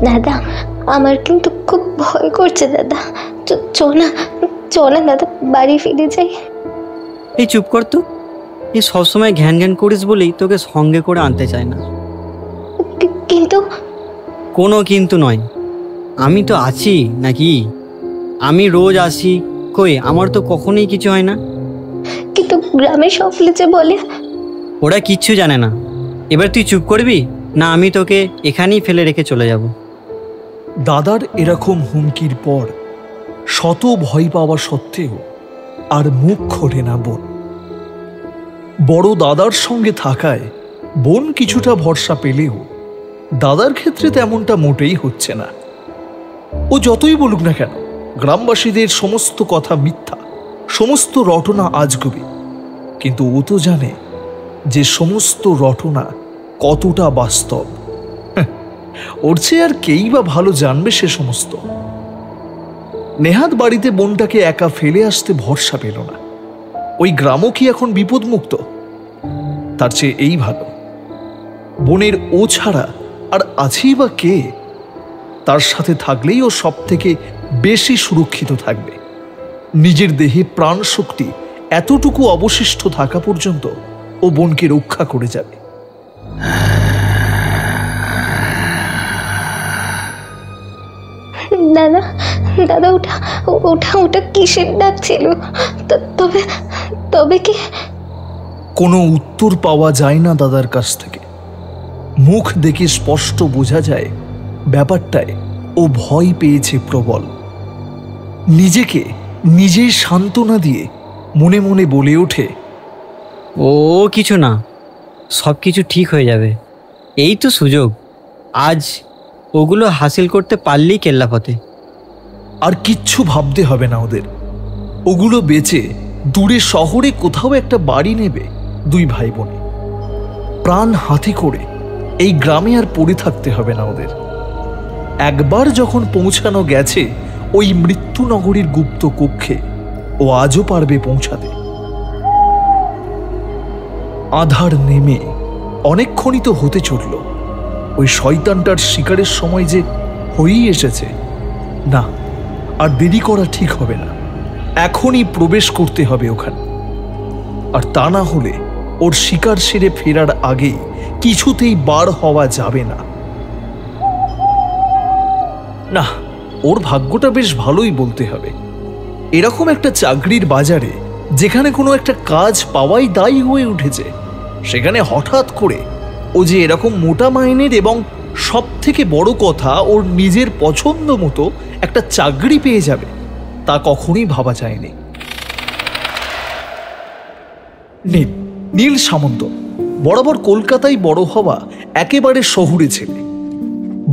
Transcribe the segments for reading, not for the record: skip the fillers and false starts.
দাদা, আমার কিন্তু খুব ভয় করছে দাদা। চল না দাদা, বাড়ি ফিরে যাই। এই চুপ কর তো, এই সবসময় ঘ্যান ঘ্যান করিস বলেই তোকে সঙ্গে করে আনতে চায় না। কিন্তু কোনো কিন্তু নয়, আমি তো আছি নাকি? আমি রোজ আসি, কই আমার তো কখনোই কিছু হয় না। কিন্তু গ্রামে সকলে যে বলে। ওরা কিচ্ছু জানে না। এবার তুই চুপ করবি না আমি তোকে এখানেই ফেলে রেখে চলে যাব? দাদার এরকম হুমকির পর শত ভয় পাওয়া সত্ত্বেও আর মুখ খোলে না বোন। বড় দাদার সঙ্গে থাকায় বোন কিছুটা ভরসা পেলেও দাদার ক্ষেত্রে তেমনটা মোটেই হচ্ছে না। ও যতই বলুক না কেন, গ্রামবাসীদের সমস্ত কথা মিথ্যা, সমস্ত রটনা আজগুবি, কিন্তু ও তো জানে যে সমস্ত রটনা কতটা বাস্তব। ওর চেয়ে আর কেই বা ভালো জানবে সে সমস্ত। নেহাত বাড়িতে বোনটাকে একা ফেলে আসতে ভরসা পেল না। ওই গ্রামও কি এখন বিপদমুক্ত? তার চেয়ে এই ভালো, বোনের ও ছাড়া আর আছেই বা কে? তার সাথে থাকলেই ও সব থেকে বেশি সুরক্ষিত থাকবে। নিজের দেহে প্রাণ শক্তি এতটুকু অবশিষ্ট থাকা পর্যন্ত ও বোনকে রক্ষা করে যাবে। দাদা দাদা, ওটা ওটা ওটা কিসের ডাক ছিল? তবে তবে কি? কোনো উত্তর পাওয়া যায় না দাদার কাছ থেকে। মুখ দেখে স্পষ্ট বোঝা যায় ব্যাপারটায় ও ভয় পেয়েছে প্রবল। নিজেকে নিজেই সান্ত্বনা দিয়ে মনে মনে বলে ওঠে, ও কিছু না, সব কিছু ঠিক হয়ে যাবে। এই তো সুযোগ, আজ ওগুলো হাসিল করতে পারলেই কেল্লাফতে। আর কিচ্ছু ভাবতে হবে না ওদের। ওগুলো বেচে দূরে শহরে কোথাও একটা বাড়ি নেবে দুই ভাই বোনে। প্রাণ হাতে করে এই গ্রামে আর পড়ে থাকতে হবে না ওদের। একবার যখন পৌঁছানো গেছে ওই মৃত্যুনগরীর গুপ্ত কক্ষে, ও আজও পারবে পৌঁছাতে। আধার নেমে অনেকক্ষণই তো হতে চলল। ওই শয়তানটার শিকারের সময় যে হয়েই এসেছে। না, আর দেরি করা ঠিক হবে না। এখনই প্রবেশ করতে হবে ওখানে। আর তা না হলে ওর শিকার সেরে ফেরার আগেই কিছুতেই বার হওয়া যাবে না। না, ওর ভাগ্যটা বেশ ভালোই বলতে হবে। এরকম একটা চাকরির বাজারে যেখানে কোনো একটা কাজ পাওয়াই দায়ী হয়ে উঠেছে, সেখানে হঠাৎ করে ও যে এরকম মোটা মাইনের এবং সব থেকে বড় কথা ওর নিজের পছন্দ মতো একটা চাকরি পেয়ে যাবে, তা কখনোই ভাবা যায়নি। নীল সামন্ত বরাবর কলকাতায় বড় হওয়া একেবারে শহুরে ছেলে।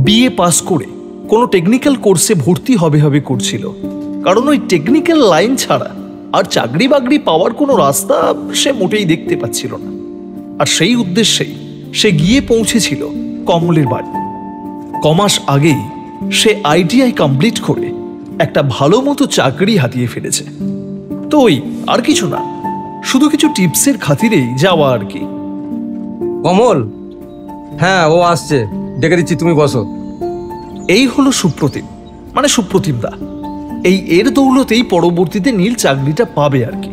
বিএ পাস করে কোনো টেকনিক্যাল কোর্সে ভর্তি হবে করছিল, কারণ ওই টেকনিক্যাল লাইন ছাড়া আর চাকরি বাকরি পাওয়ার কোনো রাস্তা সে মোটেই দেখতে পাচ্ছিল না। আর সেই উদ্দেশ্যেই সে গিয়ে পৌঁছেছিল কমলের বাড়ি। কমাস আগেই সে আইটিআই কমপ্লিট করে একটা ভালো মতো চাকরি হাতিয়ে ফেলেছে। তো ওই আর কিছু না, শুধু কিছু টিপসের খাতিরেই যাওয়া আর কি। কমল, হ্যাঁ ও আসছে, ডেকে দিচ্ছি, তুমি বসো। এই হলো সুপ্রতিম, মানে সুপ্রতিম দা। এর দৌলতেই পরবর্তীতে নীল চাকরিটা পাবে আর কি।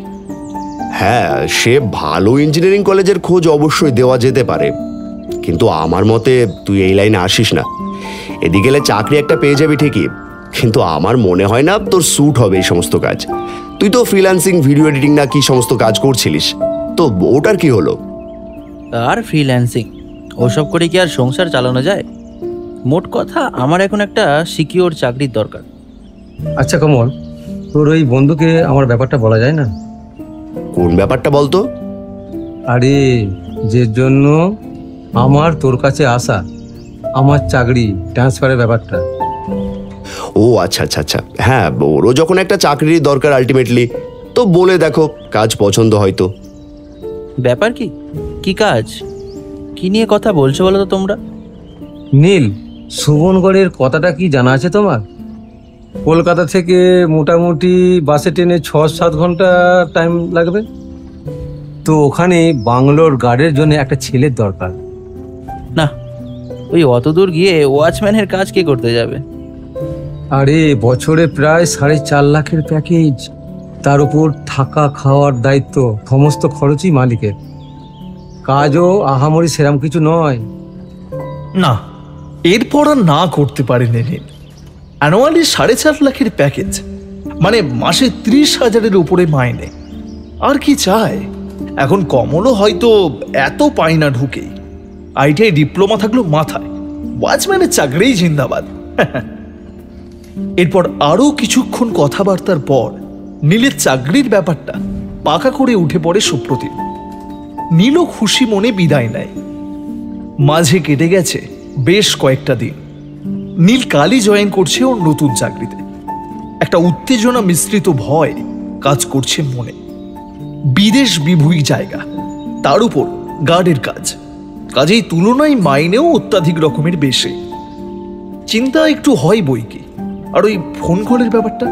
হ্যাঁ, সে ভালো ইঞ্জিনিয়ারিং কলেজের খোঁজ অবশ্যই দেওয়া যেতে পারে, কিন্তু আমার মতে তুই এই লাইনে আসিস না। এদিকে গেলে চাকরি একটা পেয়ে যাবি ঠিকই, কিন্তু আমার মনে হয় না তোর স্যুট হবে এই সমস্ত কাজ। তুই তো ফ্রিল্যান্সিং, ভিডিও এডিটিং না কি সমস্ত কাজ করছিলিস, তো ওটার কি হলো? আর ফ্রিল্যান্সিং ওসব করে কি আর সংসার চালানো যায়? মোট কথা আমার এখন একটা সিকিউর চাকরির দরকার। আচ্ছা কমল, তোর ওই বন্ধুকে আমার ব্যাপারটা বলা যায় না? কোন ব্যাপারটা বলতো? আরে, যে জন্য আমার তোর কাছে আসা, আমার চাকরি ট্রান্সফারের ব্যাপারটা। ও আচ্ছা আচ্ছা আচ্ছা, হ্যাঁ ওরও যখন একটা চাকরির দরকার আলটিমেটলি, তো বলে দেখো, কাজ পছন্দ হয়তো। ব্যাপার কি? কি কাজ? কি নিয়ে কথা বলছো বলো তো তোমরা? নীল, সুবনগড়ের কথাটা কি জানা আছে তোমার? কলকাতা থেকে মোটামুটি বাসে ট্রেনে 6-7 ঘন্টা টাইম লাগবে। তো ওখানে বাংলোর গার্ডের জন্য একটা ছেলের দরকার। না, ওই অত দূর গিয়ে ওয়াচম্যানের কাজ কে করতে যাবে? আরে বছরে প্রায় 4.5 লাখের প্যাকেজ, তার উপর থাকা খাওয়ার দায়িত্ব, সমস্ত খরচই মালিকের। কাজও আহামরি সেরাম কিছু নয়। না, এরপর আর না করতে পারেন নীল। অ্যানুয়ালি 4.5 লাখের প্যাকেজ, মানে মাসে 30,000-এর উপরে মাইনে। আর কি চায়? এখন কমলও হয়তো এত পায় না ঢুকেই। আইটিআই ডিপ্লোমা থাকলো মাথায়, ওয়াচম্যানের চাকরিই জিন্দাবাদ। এরপর আরও কিছুক্ষণ কথাবার্তার পর নীলের চাকরির ব্যাপারটা পাকা করে উঠে পড়ে সুপ্রতিম। নীলও খুশি মনে বিদায় নেয়। মাঝে কেটে গেছে বেশ কয়েকটা দিন। নীল কালই জয়েন করছে ওর নতুন চাকরিতে। একটা উত্তেজনা মিশ্রিত ভয় কাজ করছে মনে। বিদেশ বিভূই জায়গা, তার উপর গার্ডের কাজ, কাজেই তুলনায় মাইনেও অত্যাধিক রকমের বেশি। চিন্তা একটু হয় বই কি। আর ওই ফোন কলের ব্যাপারটা,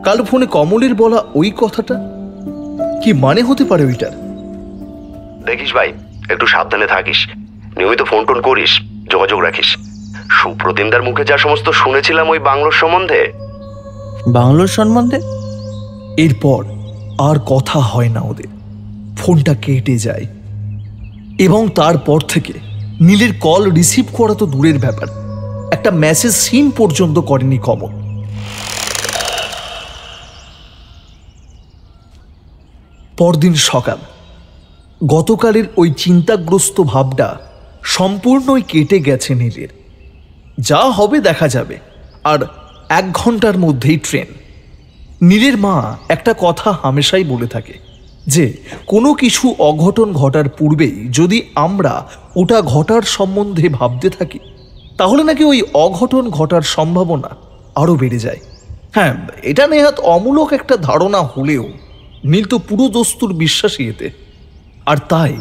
কাল ফোনে কমলের বলা ওই কথাটা, কি মানে হতে পারে ওইটার? দেখিস ভাই, একটু সাবধানে থাকিস, নিয়মিত ফোন টোন করিস, যোগাযোগ রাখিস। সুপ্রতিমদার মুখে যা সমস্ত শুনেছিলাম ওই বাংলোর সম্বন্ধে। বাংলোর সম্বন্ধে? এরপর আর কথা হয় না ওদের। ফোনটা কেটে যায় এবং তারপর থেকে নীলের কল রিসিভ করা তো দূরের ব্যাপার, একটা মেসেজ সিন পর্যন্ত করেনি কমল। পরদিন সকাল, গতকালের ওই চিন্তাগ্রস্ত ভাবটা সম্পূর্ণই কেটে গেছে নীলের। যা হবে দেখা যাবে, আর 1 ঘন্টার মধ্যেই ট্রেন। নীলের মা একটা কথা হামেশাই বলে থাকে যে কোনো কিছু অঘটন ঘটার পূর্বেই যদি আমরা ওটা ঘটার সম্বন্ধে ভাবতে থাকি, তাহলে নাকি ওই অঘটন ঘটার সম্ভাবনা আরও বেড়ে যায়। হ্যাঁ, এটা নেহাত অমূলক একটা ধারণা হলেও নীল তো পুরো দস্তুর বিশ্বাসী এতে। আর তাই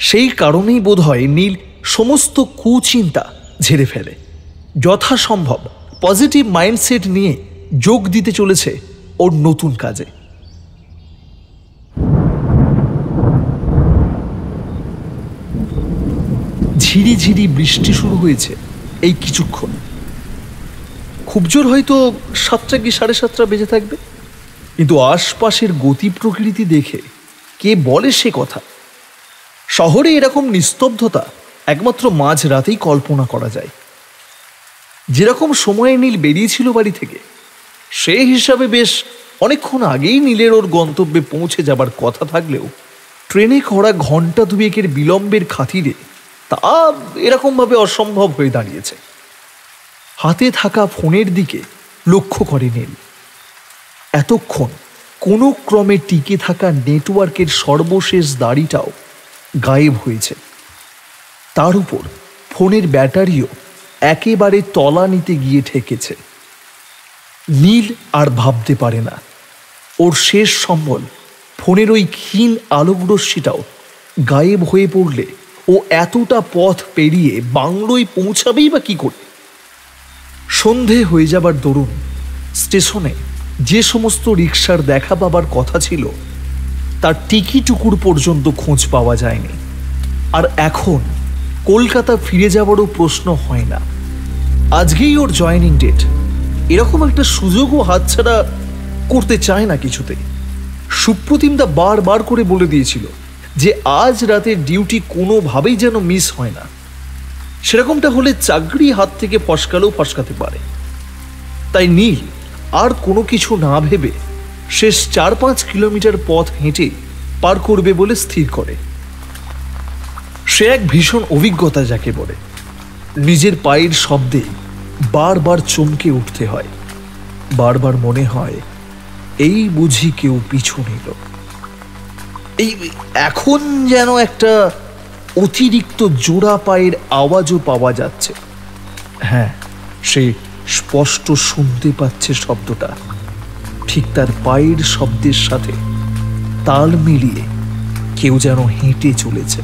সেই কারণেই বোধহয় নীল সমস্ত কুচিন্তা ঝেড়ে ফেলে, যথাসম্ভব পজিটিভ মাইন্ডসেট নিয়ে যোগ দিতে চলেছে ওর নতুন কাজে। ঝিরিঝিরি বৃষ্টি শুরু হয়েছে এই কিছুক্ষণ। খুব জোর হয়তো 7টা কি 7:30 বেজে থাকবে, কিন্তু আশপাশের গতি প্রকৃতি দেখে কে বলে সে কথা? শহরে এরকম নিস্তব্ধতা একমাত্র মাঝরাতেই কল্পনা করা যায়। যেরকম সময়ে নীল বেরিয়েছিল বাড়ি থেকে, সে হিসাবে বেশ অনেকক্ষণ আগেই নীলের ওর গন্তব্যে পৌঁছে যাবার কথা থাকলেও ট্রেনে করা ঘন্টা 2 বিলম্বের খাতিরে তা এরকমভাবে অসম্ভব হয়ে দাঁড়িয়েছে। হাতে থাকা ফোনের দিকে লক্ষ্য করে নীল। এতক্ষণ কোনো ক্রমে টিকে থাকা নেটওয়ার্কের সর্বশেষ দাড়িটাও গায়েব হয়েছে। তার উপর ফোনের ব্যাটারিও একেবারে তলানিতে গিয়ে ঠেকেছে। নীল আর ভাবতে পারে না ওর শেষ সম্বল ফোনের ওই ক্ষীণ আলোকরশ্মিটাও গায়েব হয়ে পড়লে ও এতটা পথ পেরিয়ে বাংলোয় পৌঁছাবেই বা কি করে? সন্ধে হয়ে যাবার দরুন স্টেশনে যে সমস্ত রিকশার দেখা পাবার কথা ছিল তার টিকিটুকুর পর্যন্ত খোঁজ পাওয়া যায়নি। আর এখন কলকাতা ফিরে যাবারও প্রশ্ন হয় না। আজকেই ওর জয়েনিং ডেট, এরকম একটা সুযোগও হাতছাড়া করতে চায় না কিছুতেই। সুপ্রতিমদা বারবার করে বলে দিয়েছিল যে আজ রাতের ডিউটি কোনোভাবেই যেন মিস হয় না। সেরকমটা হলে চাকরি হাত থেকে ফসকালেও ফসকাতে পারে। তাই নীল আর কোনো কিছু না ভেবে শেষ 4-5 কিলোমিটার পথ হেঁটে পার করবে বলে স্থির করে। সে এক ভীষণ অভিজ্ঞতা যাকে বলে। নিজের পায়ের শব্দে বারবার চমকে উঠতে হয়, বারবার মনে হয় এই বুঝি কেউ পিছু নিল। এই এখন যেন একটা অতিরিক্ত জোড়া পায়ের আওয়াজও পাওয়া যাচ্ছে। হ্যাঁ, সে স্পষ্ট শুনতে পাচ্ছে শব্দটা, ঠিক তার পায়ের শব্দের সাথে তাল মিলিয়ে কেউ যেন হেঁটে চলেছে,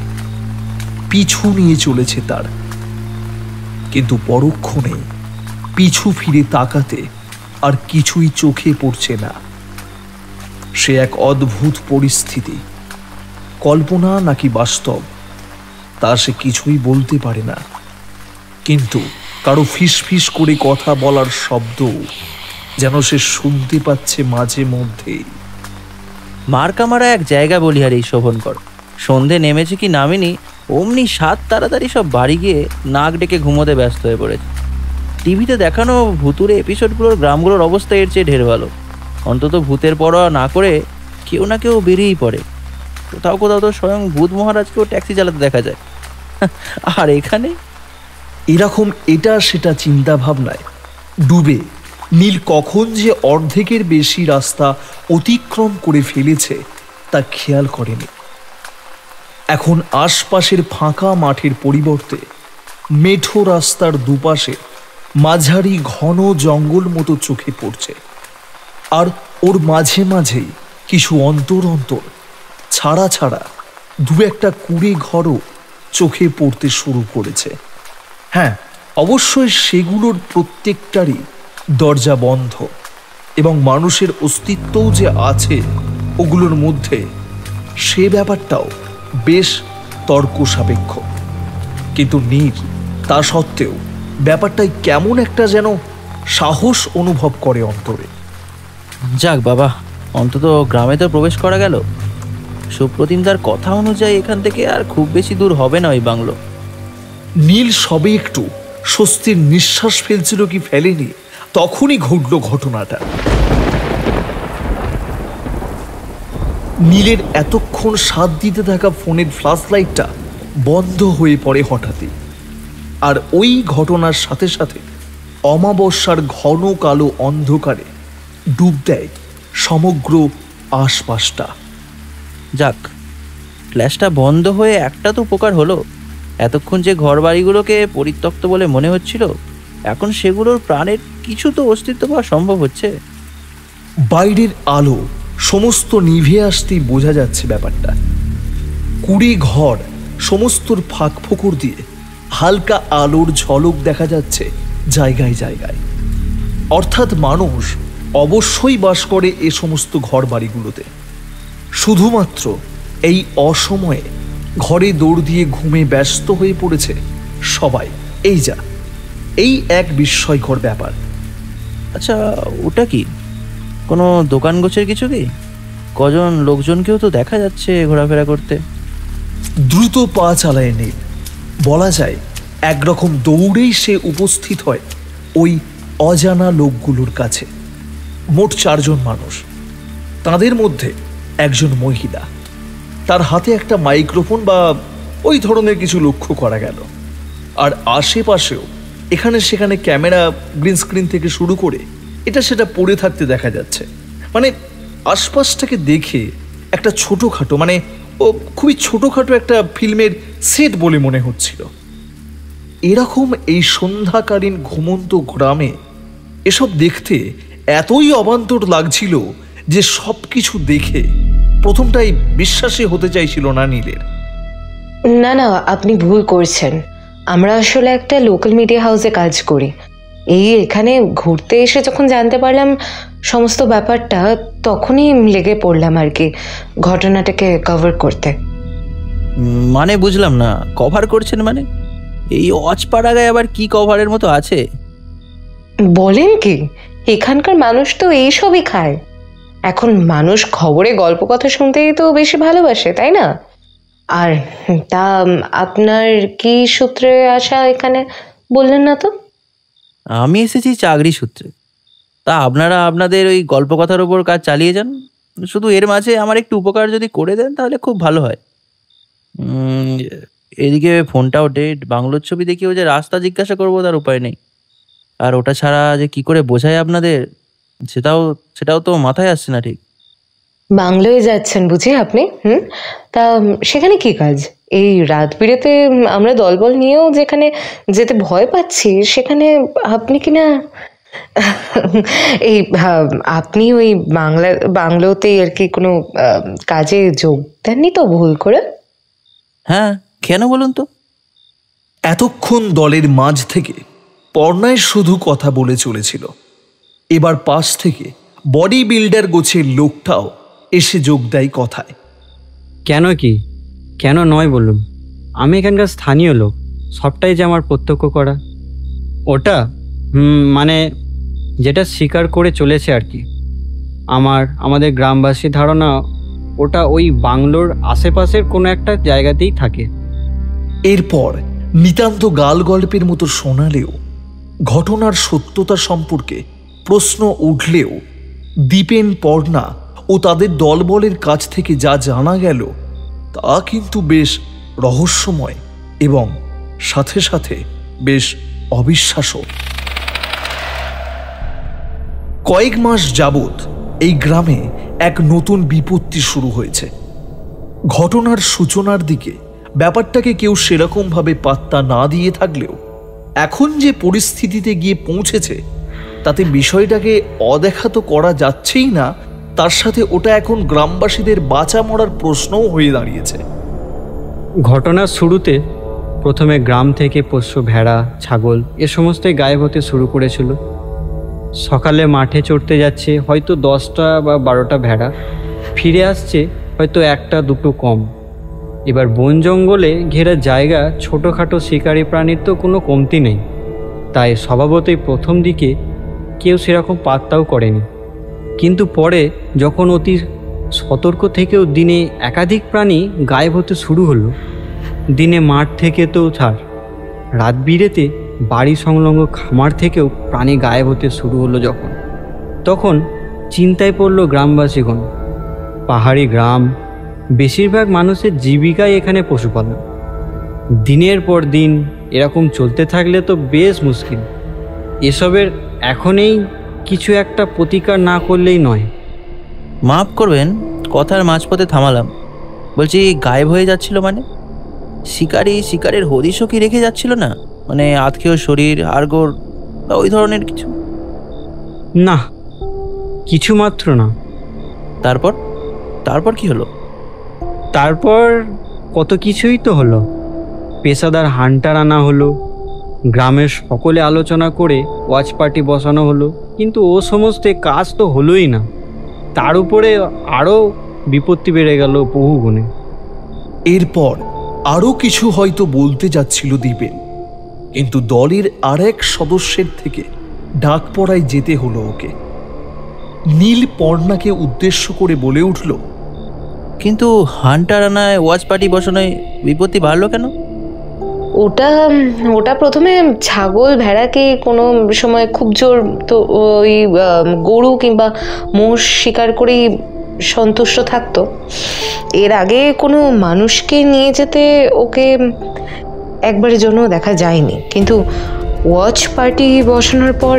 পিছু নিয়ে চলেছে তার। কিন্তু পরক্ষণে পিছু ফিরে তাকাতে আর কিছুই চোখে পড়ছে না। সে এক অদ্ভুত পরিস্থিতি, কল্পনা নাকি বাস্তব তা সে কিছুই বলতে পারে না, কিন্তু কারো ফিসফিস করে কথা বলার শব্দ যেন সে শুনতে পাচ্ছে মাঝে মধ্যে। মার্কামারা এক জায়গা বলিহার এই শোভনকর। সন্ধে নেমেছে কি নামেনি, অমনি সাত তাড়াতাড়ি সব বাড়ি গিয়ে নাক ডেকে ঘুমোতে ব্যস্ত হয়ে পড়েছে। টিভিতে দেখানো ভুতুরে এপিসোডগুলোর গ্রামগুলোর অবস্থা এর চেয়ে ঢের ভালো। অন্তত ভূতের পরোয়া না করে কেউ না কেউ বেরিয়েই পড়ে। কোথাও কোথাও তো স্বয়ং ভূত মহারাজকেও ট্যাক্সি চালাতে দেখা যায়। আর এখানে এরকম এটা সেটা চিন্তা ভাবনায় ডুবে নীল কখন যে অর্ধেকের বেশি রাস্তা অতিক্রম করে ফেলেছে তা খেয়াল করেনি। এখন আশপাশের ফাঁকা মাঠের পরিবর্তে মেঠো রাস্তার দুপাশে মাঝারি ঘন জঙ্গল মতো চোখে পড়ছে, আর ওর মাঝে মাঝেই কিছু অন্তর অন্তর ছাড়া ছাড়া দু একটা কুড়ে ঘরও চোখে পড়তে শুরু করেছে। হ্যাঁ, অবশ্যই সেগুলোর প্রত্যেকটারই দরজা বন্ধ, এবং মানুষের অস্তিত্বও যে আছে ওগুলোর মধ্যে, সে ব্যাপারটাও বেশ তর্ক সাপেক্ষ। কিন্তু নীল তা সত্ত্বেও ব্যাপারটাই কেমন একটা যেন সাহস অনুভব করে অন্তরে। যাক বাবা, অন্তত গ্রামে তো প্রবেশ করা গেল। সুপ্রতিম তার কথা অনুযায়ী এখান থেকে আর খুব বেশি দূর হবে না ওই বাংলো। নীল সবে একটু স্বস্তির নিঃশ্বাস ফেলছিল কি ফেলেনি, তখনই ঘটল ঘটনাটা। নীলের এতক্ষণ সাথ দিতে থাকা ফোনের ফ্ল্যাশ লাইটটা বন্ধ হয়ে পড়ে হঠাৎই, আর ওই ঘটনার সাথে সাথে অমাবস্যার ঘন কালো অন্ধকারে ডুব দেয় সমগ্র আশপাশটা। যাক, ফ্ল্যাশটা বন্ধ হয়ে একটা তো উপকার হলো। এতক্ষণ যে ঘর বাড়িগুলোকে পরিত্যক্ত বলে মনে হচ্ছিল, এখন সেগুলোর প্রাণের কিছু তো অস্তিত্ব পাওয়া সম্ভব হচ্ছে। বাইরের আলো সমস্ত নিভে আসতেই বোঝা যাচ্ছে ব্যাপারটা। কুড়ি ঘর সমস্তর ফাঁক ফোকর দিয়ে হালকা আলোর ঝলক দেখা যাচ্ছে জায়গায় জায়গায়। অর্থাৎ মানুষ অবশ্যই বাস করে এ সমস্ত ঘর বাড়িগুলোতে। শুধুমাত্র এই অসময়ে ঘরে দৌড় দিয়ে ঘুমে ব্যস্ত হয়ে পড়েছে সবাই। এই এক বিস্ময়কর ব্যাপার। আচ্ছা, ওটা কি কোনো দোকান গোছের কিছু কি? কজন লোকজনকেও তো দেখা যাচ্ছে ঘোরাফেরা করতে। দ্রুত পা চালায় নীল। বলা যায় একরকম দৌড়েই সে উপস্থিত হয় ওই অজানা লোকগুলোর কাছে। মোট 4 জন মানুষ, তাদের মধ্যে একজন মহিলা। তার হাতে একটা মাইক্রোফোন বা ওই ধরনের কিছু লক্ষ্য করা গেল। আর আশেপাশেও এখানে সেখানে ক্যামেরা, গ্রিন স্ক্রিন থেকে শুরু করে এটা সেটা পড়ে থাকতে দেখা যাচ্ছে। মানে আশপাশটাকে দেখে একটা ছোটোখাটো, মানে ও খুবই ছোটোখাটো একটা ফিল্মের সেট বলে মনে হচ্ছিল। এরকম এই সন্ধ্যাকালীন ঘুমন্ত গ্রামে এসব দেখতে এতই অবান্তর লাগছিল যে সব কিছু দেখে প্রথমটাই বিশ্বাসই হতে চাইছিল না নীলের। না না, আপনি ভুল করছেন। আমরা আসলে একটা লোকাল মিডিয়া হাউসে কাজ করি। এখানে ঘুরতে এসে যখন জানতে পারলাম সমস্ত ব্যাপারটা, তখনই লেগে পড়লাম আর কি ঘটনাটাকে কভার করতে। মানে বুঝলাম না, কভার করছেন মানে? এই অজপাড়াগায় আবার কি কভারের মতো আছে? বলেন কি, এখানকার মানুষ তো এইসবই খায়। এখন মানুষ খবরে গল্প কথা শুনতেই তো বেশি ভালোবাসে, তাই না? আর তা আপনার কি সূত্রে আসা এখানে বললেন না তো? আমি এসেছি চাকরি সূত্রে। তা আপনারা আপনাদের ওই গল্প কথার উপর কাজ চালিয়ে যান। শুধু এর মাঝে আমার একটু উপকার যদি করে দেন তাহলে খুব ভালো হয়। এদিকে ফোনটাও ডেড, বাংলোর ছবি দেখিয়েও যে রাস্তা জিজ্ঞাসা করবো তার উপায় নেই। আর ওটা ছাড়া যে কি করে বোঝায় আপনাদের, সেটাও তো মাথায় আসছে না ঠিক। বাংলোয় যাচ্ছেন বুঝি আপনি? তা সেখানে কি কাজ? এই রাত বিরেতে আমরা দলবল নিয়েও যেখানে যেতে ভয় পাচ্ছি, সেখানে আপনি কিনা এই আপনি ওই বাংলোতে আর কি কোনো কাজে যোগ দেননি তো ভুল করে? হ্যাঁ, কেন বলুন তো? এতক্ষণ দলের মাঝ থেকে পর্ণায় শুধু কথা বলে চলেছিল। এবার পাশ থেকে বডি বিল্ডার গোছের লোকটাও এসে যোগ দেয় কথায়। কেন কি, কেন নয় বলুন? আমি এখানকার স্থানীয় লোক, সবটাই যে আমার প্রত্যক্ষ করা। ওটা মানে যেটা স্বীকার করে চলেছে আর কি। আমাদের গ্রামবাসী ধারণা ওটা ওই বাংলোর আশেপাশের কোনো একটা জায়গাতেই থাকে। এরপর নিতান্ত গাল গল্পের মতো শোনালেও ঘটনার সত্যতা সম্পর্কে প্রশ্ন উঠলেও দীপেন, পর্ণা ও তাদের দলবলের কাছ থেকে যা জানা গেল তা কিন্তু বেশ রহস্যময় এবং সাথে সাথে বেশ অবিশ্বাস্য। কয়েক মাস যাবৎ এই গ্রামে এক নতুন বিপত্তি শুরু হয়েছে। ঘটনার সূচনার দিকে ব্যাপারটাকে কেউ সেরকমভাবে পাত্তা না দিয়ে থাকলেও এখন যে পরিস্থিতিতে গিয়ে পৌঁছেছে তাতে বিষয়টাকে অদেখা তো করা যাচ্ছেই না, তার সাথে ওটা এখন গ্রামবাসীদের বাঁচা মরার প্রশ্নও হয়ে দাঁড়িয়েছে। ঘটনার শুরুতে প্রথমে গ্রাম থেকে পোষ্য ভেড়া, ছাগল এ সমস্তই গায়েব হতে শুরু করেছিল। সকালে মাঠে চড়তে যাচ্ছে হয়তো 10টা বা 12টা ভেড়া, ফিরে আসছে হয়তো 1টা 2টো কম। এবার বন জঙ্গলে ঘেরা জায়গা, ছোটোখাটো শিকারী প্রাণীর তো কোনো কমতি নেই, তাই স্বভাবতই প্রথম দিকে কেউ সেরকম পাত্তাও করেনি। কিন্তু পরে যখন অতি সতর্ক থেকেও দিনে একাধিক প্রাণী গায়েব হতে শুরু হলো, দিনে মাঠ থেকে তো ছাড়, রাত বিরেতে বাড়ি সংলগ্ন খামার থেকেও প্রাণী গায়েব হতে শুরু হলো তখন চিন্তায় পড়ল গ্রামবাসীগণ। পাহাড়ি গ্রাম, বেশিরভাগ মানুষের জীবিকাই এখানে পশুপালন। দিনের পর দিন এরকম চলতে থাকলে তো বেশ মুশকিল। এসবের এখনই কিছু একটা প্রতিকার না করলেই নয়। মাফ করবেন, কথার মাঝপথে থামালাম। বলছি, গায়েব হয়ে যাচ্ছিল মানে? শিকারের হদিশও কি রেখে যাচ্ছিল না? মানে আতকেও শরীর, হাড়গোড় বা ওই ধরনের কিছু? না, কিছু মাত্র না। তারপর কি হলো? তারপর কত কিছুই তো হলো। পেশাদার হান্টার আনা হলো, গ্রামের সকলে আলোচনা করে ওয়াচ পার্টি বসানো হলো, কিন্তু ও সমস্ত কাজ তো হলোই না। তার উপরে আরও বিপত্তি বেড়ে গেল বহু গুণে। এরপর আরও কিছু হয়তো বলতে যাচ্ছিল দীপেন, কিন্তু দলের আরেক সদস্যের থেকে ডাক পড়ায় যেতে হলো ওকে। নীল পর্ণাকে উদ্দেশ্য করে বলে উঠল, কিন্তু হান্টার আনায়, ওয়াচ পার্টি বসানোয় বিপত্তি বাড়লো কেন? ওটা প্রথমে ছাগল ভেড়াকে কোনো সময় খুব জোর তো ওই গরু কিংবা মোষ শিকার করেই সন্তুষ্ট থাকতো। এর আগে কোনো মানুষকে নিয়ে যেতে ওকে একবারের জন্য দেখা যায়নি, কিন্তু ওয়াচ পার্টি বসানোর পর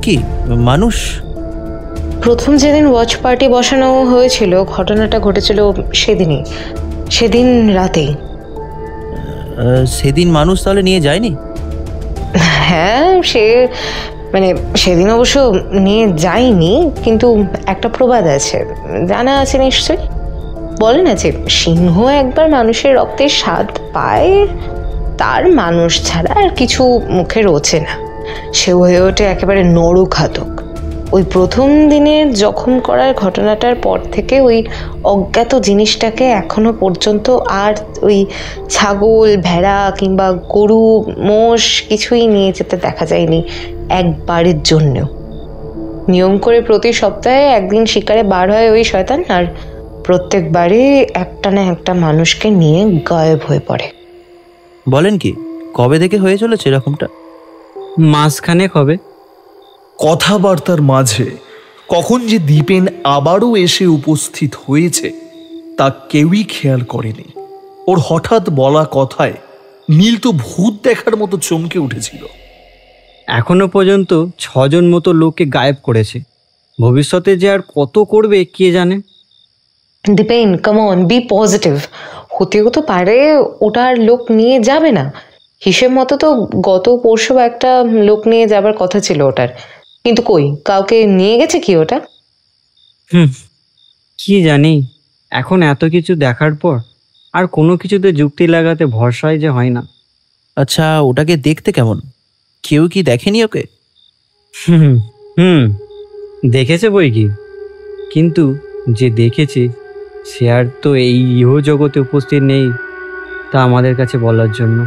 কি মানুষ? প্রথম যেদিন ওয়াচ পার্টি বসানো হয়েছিল, ঘটনাটা ঘটেছিল সেদিন রাতেই। সেদিন মানুষ তাহলে নিয়ে যায়নি? হ্যাঁ, সেদিন অবশ্য নিয়ে যায়নি, কিন্তু একটা প্রবাদ আছে, জানা আছে নিশ্চয়ই। বলে না যে সিংহ একবার মানুষের রক্তের স্বাদ পায়, তার মানুষ ছাড়া আর কিছু মুখে রোচে না। সে হয়ে ওঠে একেবারে নরঘাতক। ওই প্রথম দিনের জখম করার ঘটনাটার পর থেকে ওই অজ্ঞাত জিনিসটাকে এখনো পর্যন্ত আর ওই ছাগল, ভেড়া কিংবা গরু, মোষ কিছুই নিয়ে যেতে দেখা যায়নি একবারের জন্যও। নিয়ম করে প্রতি সপ্তাহে একদিন শিকারে বার হয় ওই শয়তান, আর প্রত্যেকবারই একটা না একটা মানুষকে নিয়ে গায়েব হয়ে পড়ে। বলেন কি, কবে থেকে হয়ে চলেছে এরকমটা? মাসখানেক হবে। কথাবার্তার মাঝে কখন যে দীপেন আবারও এসে উপস্থিত হয়েছে তা কেউই খেয়াল করেনি। ওর হঠাৎ বলা কথায় নীল তো ভূত দেখার মতো চমকে উঠেছিল। এখনো পর্যন্ত 6 জন মতো লোককে গায়েব করেছে, ভবিষ্যতে যে আর কত করবে কে জানে। Dipen, come on, be positive. হতেও তো পারে ওটা আর লোক নিয়ে যাবে না। হিসেব মতো তো গত পরশু একটা লোক নিয়ে যাবার কথা ছিল ওটার, কিন্তু কই, কাউকে নিয়ে গেছে কি ওটা? কি জানি, এখন এত কিছু দেখার পর আর কোনো কিছুতে যুক্তি লাগাতে ভরসাই যে হয় না। আচ্ছা, ওটাকে দেখতে কেমন? কেউ কি দেখেনি ওকে? দেখেছে বই কি, কিন্তু যে দেখেছে সে আর তো এই জগতে উপস্থিত নেই তা আমাদের কাছে বলার জন্য।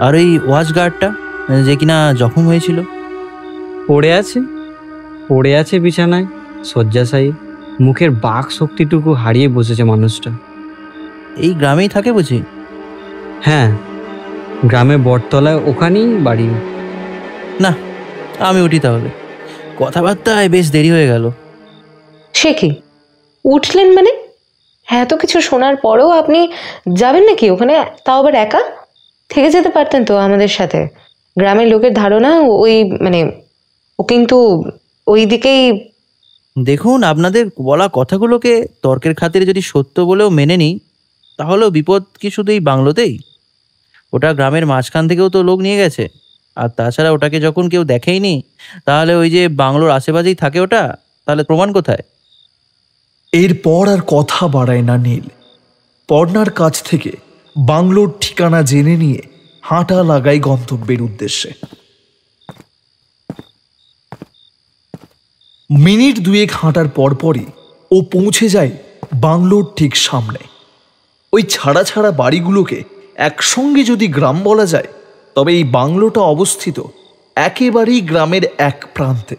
আর ওই ওয়াচ গার্ডটা যে কিনা জখম হয়েছিল? পড়ে আছে বিছানায় শয্যাশায়ী, মুখের বাক শক্তিটুকু হারিয়ে বসেছে মানুষটা। এই গ্রামেই থাকে বুঝি? হ্যাঁ, গ্রামে বটতলায়, ওখানেই বাড়ি। না, আমি উঠি তাহলে, কথাবার্তায় বেশ দেরি হয়ে গেল। সে কি, উঠলেন মানে? এত কিছু শোনার পরেও আপনি যাবেন নাকি ওখানে, তাও আবার একা? থেকে যেতে পারতেন তো আমাদের সাথে। গ্রামের লোকের ধারণা ওই মানে ও কিন্তু ওই দিকেই। দেখুন, আপনাদের বলা কথাগুলোকে তর্কের খাতিরে যদি সত্য বলেও মেনে নিই, তাহলেও বিপদ কি শুধু এই বাংলোতেই? ওটা গ্রামের মাঝখান থেকেও তো লোক নিয়ে গেছে। আর তাছাড়া ওটাকে যখন কেউ দেখেইনি, তাহলে ওই যে বাংলোর আশেপাশেই থাকে ওটা, তাহলে প্রমাণ কোথায়? এরপর আর কথা বাড়ায় না নীল। পর্ণার কাছ থেকে বাংলোর ঠিকানা জেনে নিয়ে হাঁটা লাগায় গন্তব্যের উদ্দেশ্যে। মিনিট দুয়েক হাঁটার পরপরই ও পৌঁছে যায় বাংলোর ঠিক সামনে। ওই ছাড়া ছাড়া বাড়িগুলোকে একসঙ্গে যদি গ্রাম বলা যায়, তবে এই বাংলোটা অবস্থিত একেবারেই গ্রামের এক প্রান্তে।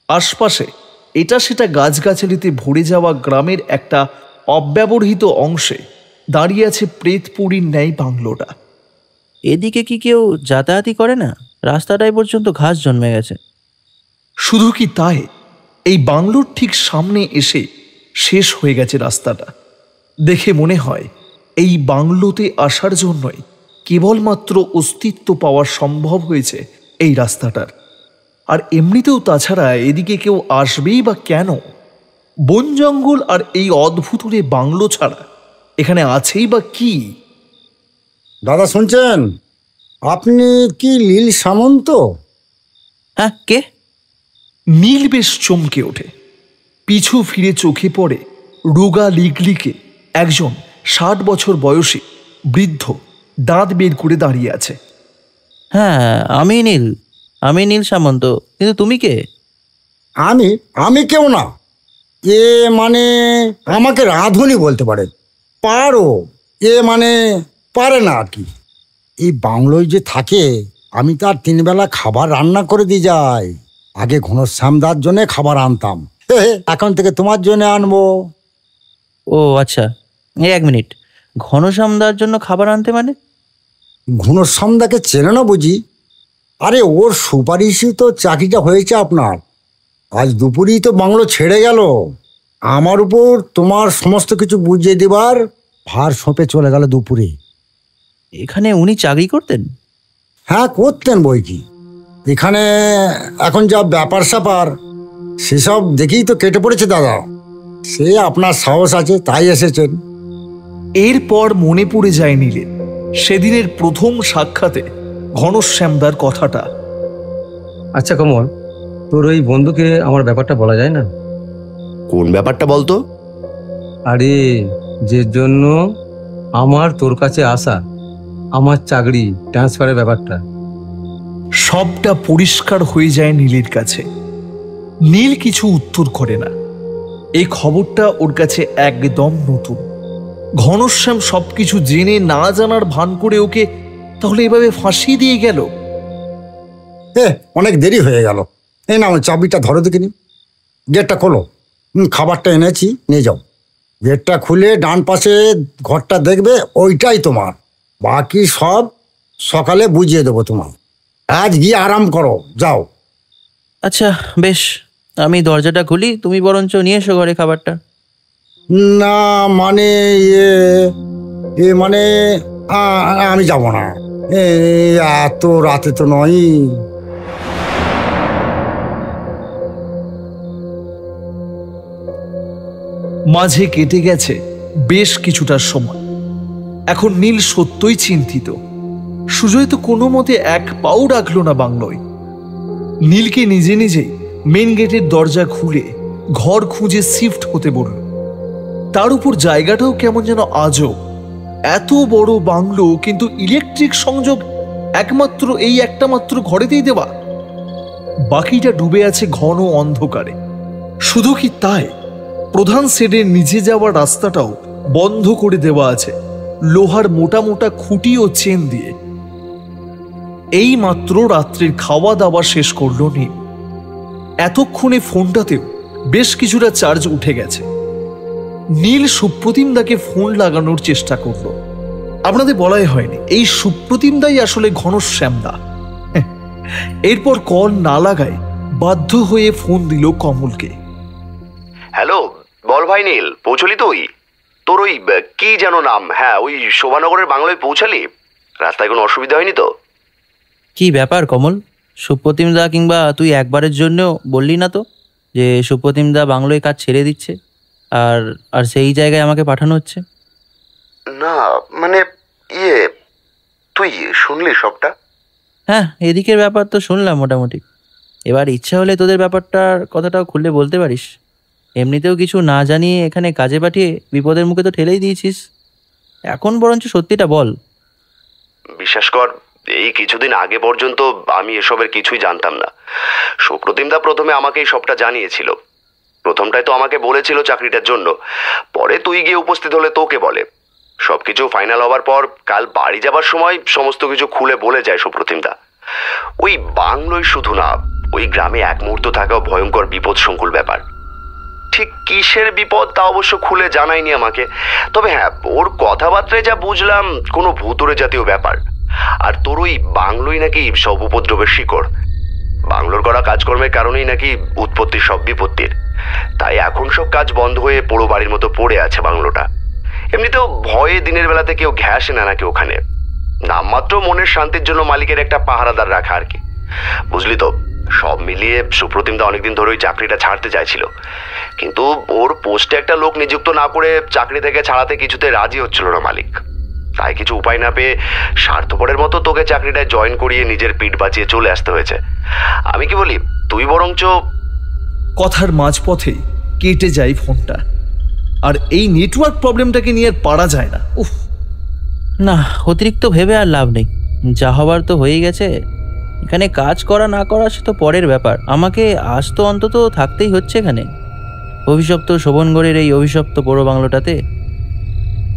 আশপাশে এটা সেটা গাছগাছালিতে ভরে যাওয়া গ্রামের একটা অব্যবহৃত অংশে দাঁড়িয়ে আছে প্রেতপুরীর ন্যায় বাংলোটা। এদিকে কি কেউ যাতায়াতই করে না? রাস্তাটায় পর্যন্ত ঘাস জন্মে গেছে। শুধু কি তাই, এই বাংলোর ঠিক সামনে এসে শেষ হয়ে গেছে রাস্তাটা। দেখে মনে হয় এই বাংলোতে আসার জন্যই কেবলমাত্র অস্তিত্ব পাওয়া সম্ভব হয়েছে এই রাস্তাটার। আর এমনিতেও তাছাড়া এদিকে কেউ আসবেই বা কেন? বন জঙ্গল আর এই অদ্ভুতুরে বাংলো ছাড়া এখানে আছেই বা কি? দাদা শুনছেন? আপনি কি নীল সামন্ত? হ্যাঁ, কে? নীল বেশ চমকে ওঠে। পিছু ফিরে চোখে পড়ে রোগা লিগলিকে একজন 60 বছর বয়সী বৃদ্ধ, দাঁত বের করে দাঁড়িয়ে আছে। হ্যাঁ, আমি নীল সামন্ত। কিন্তু তুমি কে? আমি কেউ না। এ মানে আমাকে রাঁধুনি বলতে পারে, পারো। এ মানে পারে না আর কি। এই বাংলোয় যে থাকে, আমি তার 3 বেলা খাবার রান্না করে দিয়ে যাই। আগে ঘনশ্যামদার জন্য খাবার আনতাম, এখন থেকে তোমার জন্য আনবো। ও আচ্ছা, 1 মিনিট। ঘনশ্যামদার জন্য খাবার আনতে মানে? ঘনশ্যামদাকে চেনে না বুঝি? আরে ওর সুপারিশই তো চাকরিটা হয়েছে আপনার। আজ দুপুরেই তো বাংলো ছেড়ে গেল। আমার উপর তোমার সমস্ত কিছু বুঝিয়ে দেবার ভার সঁপে চলে গেল দুপুরে। এখানে উনি চাকরি করতেন? হ্যাঁ, করতেন বই কি। এখানে এখন যা ব্যাপার স্যাপার সেসব দেখেই তো কেটে পড়েছে দাদা। সে আপনার সাহস আছে তাই এসেছেন। এরপর মনে পড়ে যায় নীলের সেদিনের প্রথম সাক্ষাতে ঘনশ্যামদার কথাটা। আচ্ছা কমল, তোর ওই বন্ধুকে আমার ব্যাপারটা বলা যায় না? কোন ব্যাপারটা বলতো? আরে, যে জন্য আমার তোর কাছে আসা, আমার চাকরি ট্রান্সফারের ব্যাপারটা। সবটা পরিষ্কার হয়ে যায় নীলের কাছে। নীল কিছু উত্তর করে না। এই খবরটা ওর কাছে একদম নতুন। ঘনশ্যাম সবকিছু জেনে না জানার ভান করে ওকে তাহলে এভাবে ফাঁসিয়ে দিয়ে গেল। অনেক দেরি হয়ে গেল। এই নাও চাবিটা ধরো দেখিনি। গেটটা খোলো। খাবারটা এনেছি, নিয়ে যাও। গেটটা খুলে ডান পাশে ঘরটা দেখবে, ওইটাই তোমার। বাকি সব সকালে বুঝিয়ে দেবো তোমার। আজ গিয়ে আরাম করো, যাও। আচ্ছা বেশ, আমি দরজাটা খুলি, তুমি বরঞ্চ নিয়ে এসো ঘরে খাবারটা। না মানে মানে আমি যাব না। এত রাতে তো নয়। মাঝে কেটে গেছে বেশ কিছুটা সময়। এখন নীল সত্যই চিন্তিত। সুজয় তো কোনো মতে এক পাও রাখলো না বাংলোয়। নীলকে নিজে নিজেই মেন গেটের দরজা খুলে ঘর খুঁজে শিফট হতে বলল। তার উপর জায়গাটাও কেমন যেন আজব। এত বড় বাংলো, কিন্তু ইলেকট্রিক সংযোগ একমাত্র এই একটা মাত্র ঘরেতেই দেওয়া। বাকিটা ডুবে আছে ঘন অন্ধকারে। শুধু কি তাই, প্রধান শেডের নিচে যাওয়ার রাস্তাটাও বন্ধ করে দেওয়া আছে লোহার মোটা মোটা খুঁটি ও চেন দিয়ে। এই মাত্র রাত্রির খাওয়া দাওয়া শেষ করলো নীল। এতক্ষণে ফোনটাতেও বেশ কিছুটা চার্জ উঠে গেছে। নীল সুপ্রতিম দাকে ফোন লাগানোর চেষ্টা করলো। আপনাদের বলাই হয়নি, এই সুপ্রতিম দাই আসলে ঘনশ্যাম দা। এরপর কল না লাগায় বাধ্য হয়ে ফোন দিল কমলকে। হ্যালো, বল ভাই নীল, পৌঁছলি তুই? তোর ওই কি যেন নাম, হ্যাঁ ওই শোভানগরের বাংলায় পৌঁছালি? রাস্তায় কোনো অসুবিধা হয়নি তো? কি ব্যাপার কমল, সুপ্রতিম দা কিংবা তুই একবারের জন্যও বললি না তো যে সুপ্রতিম দা বাংলোয় কাজ ছেড়ে দিচ্ছে আর আর সেই জায়গায় আমাকে পাঠানো হচ্ছে? না মানে তুই শুনলি সবটা? হ্যাঁ, এদিকের ব্যাপার তো শুনলাম মোটামুটি। এবার ইচ্ছা হলে তোদের ব্যাপারটার কথাটাও খুললে বলতে পারিস। এমনিতেও কিছু না জানিয়ে এখানে কাজে পাঠিয়ে বিপদের মুখে তো ঠেলেই দিয়েছিস। এখন বরঞ্চ সত্যিটা বল। বিশ্বাস কর, এই কিছুদিন আগে পর্যন্ত আমি এসবের কিছুই জানতাম না। সুপ্রতিম দা প্রথমে আমাকেই সবটা জানিয়েছিল। প্রথমটায় তো আমাকে বলেছিল চাকরিটার জন্য, পরে তুই গিয়ে উপস্থিত হলে তোকে বলে। সবকিছু ফাইনাল হওয়ার পর কাল বাড়ি যাবার সময় সমস্ত কিছু খুলে বলে যায় সুপ্রতিম দা। ওই বাংলোয় শুধু না, ওই গ্রামে এক মুহূর্ত থাকাও ভয়ঙ্কর বিপদ সংকুল ব্যাপার। ঠিক কিসের বিপদ তা অবশ্য খুলে জানায়নি আমাকে, তবে হ্যাঁ ওর কথাবার্তায় যা বুঝলাম কোনো ভূতুরে জাতীয় ব্যাপার। আর তোর ওই বাংলোই নাকি সব উপদ্রবের শিকড়। বাংলোর করা কাজকর্মের কারণেই নাকি উৎপত্তি সব বিপত্তির। তাই এখন সব কাজ বন্ধ হয়ে পোড়ো বাড়ির মতো পড়ে আছে বাংলোটা। এমনিতেও ভয়ে দিনের বেলাতে কেউ ঘেঁষে না নাকি ওখানে। নামমাত্র মনের শান্তির জন্য মালিকের একটা পাহারাদার রাখা আর কি। বুঝলি তো, সব মিলিয়ে সুপ্রতিম দা অনেকদিন ধরে ওই চাকরিটা ছাড়তে চাইছিল, কিন্তু ওর পোস্টে একটা লোক নিযুক্ত না করে চাকরি থেকে ছাড়াতে কিছুতে রাজি হচ্ছিল না মালিক। তাই কিছু উপায় না পেয়ে স্বার্থপরের মতো তোকে চাকরিটায় জয়েন করিয়ে নিজের পিঠ বাঁচিয়ে চলে আসতে হয়েছে। আমি কি বলি, তুই বরঞ্চ... কথার মাঝপথে কেটে যায় ফোনটা। আর এই নেটওয়ার্ক প্রবলেমটাকে নিয়ে আর পারা যায় না। উফ, না, অতিরিক্ত ভেবে আর লাভ নেই। যা হবার তো হয়ে গেছে। এখানে কাজ করা না করা সে তো পরের ব্যাপার। আমাকে আজ তো অন্তত থাকতেই হচ্ছে এখানে, অভিশপ্ত শোভনগড়ের এই অভিশপ্ত বড় বাংলোটাতে।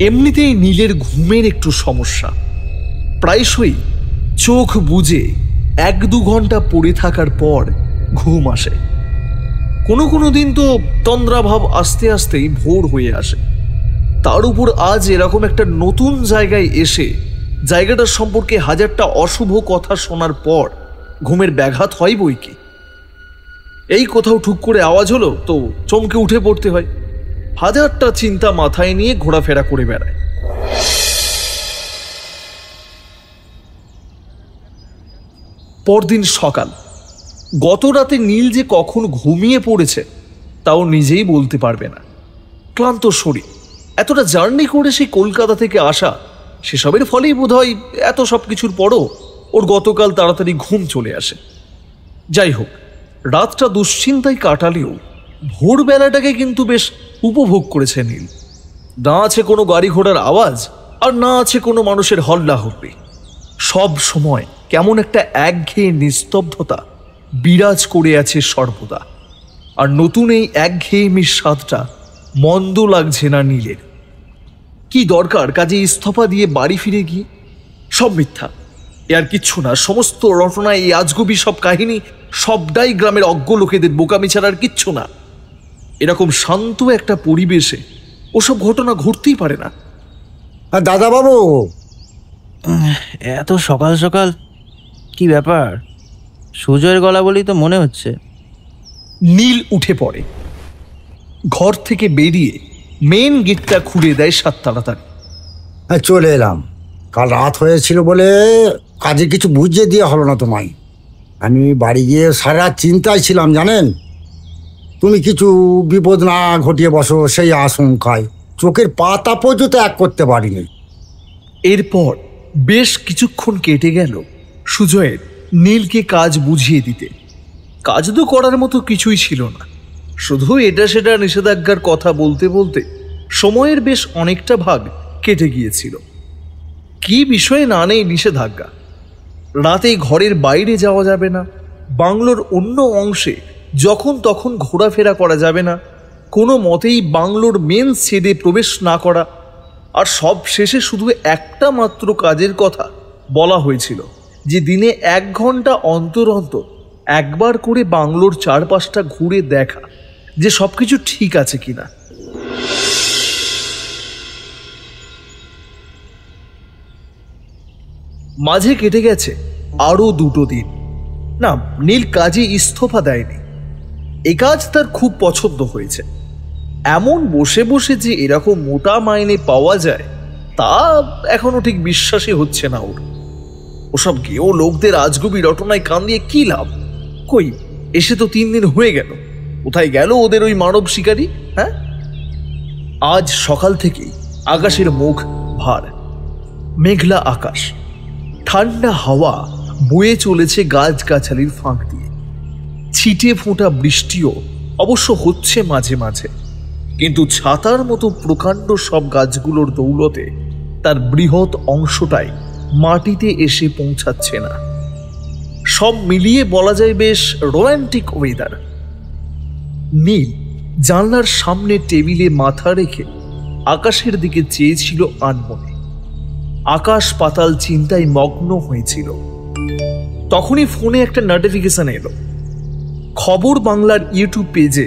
এমনিতেই নীলের ঘুমের একটু সমস্যা। প্রায়শই চোখ বুজে 1-2 ঘন্টা পড়ে থাকার পর ঘুম আসে। কোনো কোনো দিন তো তন্দ্রাভাব আস্তে আস্তেই ভোর হয়ে আসে। তার উপর আজ এরকম একটা নতুন জায়গায় এসে জায়গাটার সম্পর্কে হাজারটা অশুভ কথা শোনার পর ঘুমের ব্যাঘাত হয় বই কি। এই কোথাও ঠুক করে আওয়াজ হলো তো চমকে উঠে পড়তে হয়। হাজারটা চিন্তা মাথায় নিয়ে ঘোরাফেরা করে বেড়ায়। পরদিন সকাল। গত রাতে নীল যে কখন ঘুমিয়ে পড়েছে তাও নিজেই বলতে পারবে না। ক্লান্ত শরীর, এতটা জার্নি করে সেই কলকাতা থেকে আসা, সেসবের ফলেই বোধহয় এত সব কিছুর পরও ওর গতকাল তাড়াতাড়ি ঘুম চলে আসে। যাই হোক, রাতটা দুশ্চিন্তায় কাটালেও ভোরবেলাটাকে কিন্তু বেশ উপভোগ করেছে নীল। না আছে কোনো গাড়ি ঘোড়ার আওয়াজ, আর না আছে কোনো মানুষের হল্লাহল্লি। সব সময় কেমন একটা একঘেয়ে নিস্তব্ধতা বিরাজ করে আছে সর্বদা। আর নতুন এই একঘেয়েমির স্বাদটা মন্দ লাগছে না নীলের। কি দরকার কাজে ইস্তফা দিয়ে বাড়ি ফিরে গিয়ে? সব মিথ্যা, এ আর কিচ্ছু না। সমস্ত রটনা, এই আজগুবি সব কাহিনী, সবটাই গ্রামের অজ্ঞ লোকেদের বোকামি ছাড়া আর কিচ্ছু না। এরকম শান্ত একটা পরিবেশে ওসব ঘটনা ঘটতেই পারে না। দাদা বাবু, এত সকাল সকাল কি ব্যাপার? সুজয়ের গলা বলেই তো মনে হচ্ছে। নীল উঠে পড়ে। ঘর থেকে বেরিয়ে মেন গেটটা খুলে দেয় সাত তাড়াতাড়ি। চলে এলাম। কাল রাত হয়েছিল বলে কাজে কিছু বুঝিয়ে দেওয়া হলো না তোমায়। আমি বাড়ি গিয়ে সারা চিন্তায় ছিলাম জানেন। তুমি কিছু বিপদ না ঘটিয়ে বসো সেই আশঙ্কায় চোখের পাতা পর্যন্ত এক করতে পারিনি। এরপর বেশ কিছুক্ষণ কেটে গেল সুজয়ের নীলকে কাজ বুঝিয়ে দিতে। কাজ তো করার মতো কিছুই ছিল না, শুধু এটা সেটা নিষেধাজ্ঞার কথা বলতে বলতে সময়ের বেশ অনেকটা ভাগ কেটে গিয়েছিল। কি বিষয়ে না নেই নিষেধাজ্ঞা? রাতে ঘরের বাইরে যাওয়া যাবে না, বাংলোর অন্য অংশে যখন তখন ঘোরাফেরা করা যাবে না, কোনো মতেই বাংলোর মেন শেডে প্রবেশ না করা, আর সব শেষে শুধু একটা মাত্র কাজের কথা বলা হয়েছিল যে দিনে 1 ঘন্টা অন্তর অন্তর একবার করে বাংলোর চারপাশটা ঘুরে দেখা যে সবকিছু ঠিক আছে কিনা। মাঝে কেটে গেছে আরো 2 দিন। না, নীল কাজে ইস্তফা দেয়নি। এই কাজ তার খুব পছন্দ হয়েছে। এমন বসে বসে যে এরকম মোটা মাইনে পাওয়া যায় তা এখনো ঠিক বিশ্বাসই হচ্ছে না ওর। ওসব গেও লোকদের আজগুবি রটনায় কান দিয়ে কি লাভ? কই, এসে তো 3 দিন হয়ে গেল। কোথায় গেল ওদের ওই মানব শিকারী? হ্যাঁ, আজ সকাল থেকেই আকাশের মুখ ভার, মেঘলা আকাশ, ঠান্ডা হাওয়া বয়ে চলেছে গাছগাছালির ফাঁক দিয়ে। ছিটে ফোঁটা বৃষ্টিও অবশ্য হচ্ছে মাঝে মাঝে, কিন্তু ছাতার মতো প্রকাণ্ড সব গাছগুলোর দৌলতে তার বৃহৎ অংশটাই মাটিতে এসে পৌঁছাচ্ছে না। সব মিলিয়ে বলা যায় বেশ রোম্যান্টিক ওয়েদার। নীল জানলার সামনে টেবিলে মাথা রেখে আকাশের দিকে চেয়েছিল আনমনে। আকাশ পাতাল চিন্তায় মগ্ন হয়েছিল। তখনই ফোনে একটা নোটিফিকেশন এলো। খবর বাংলার ইউটিউব পেজে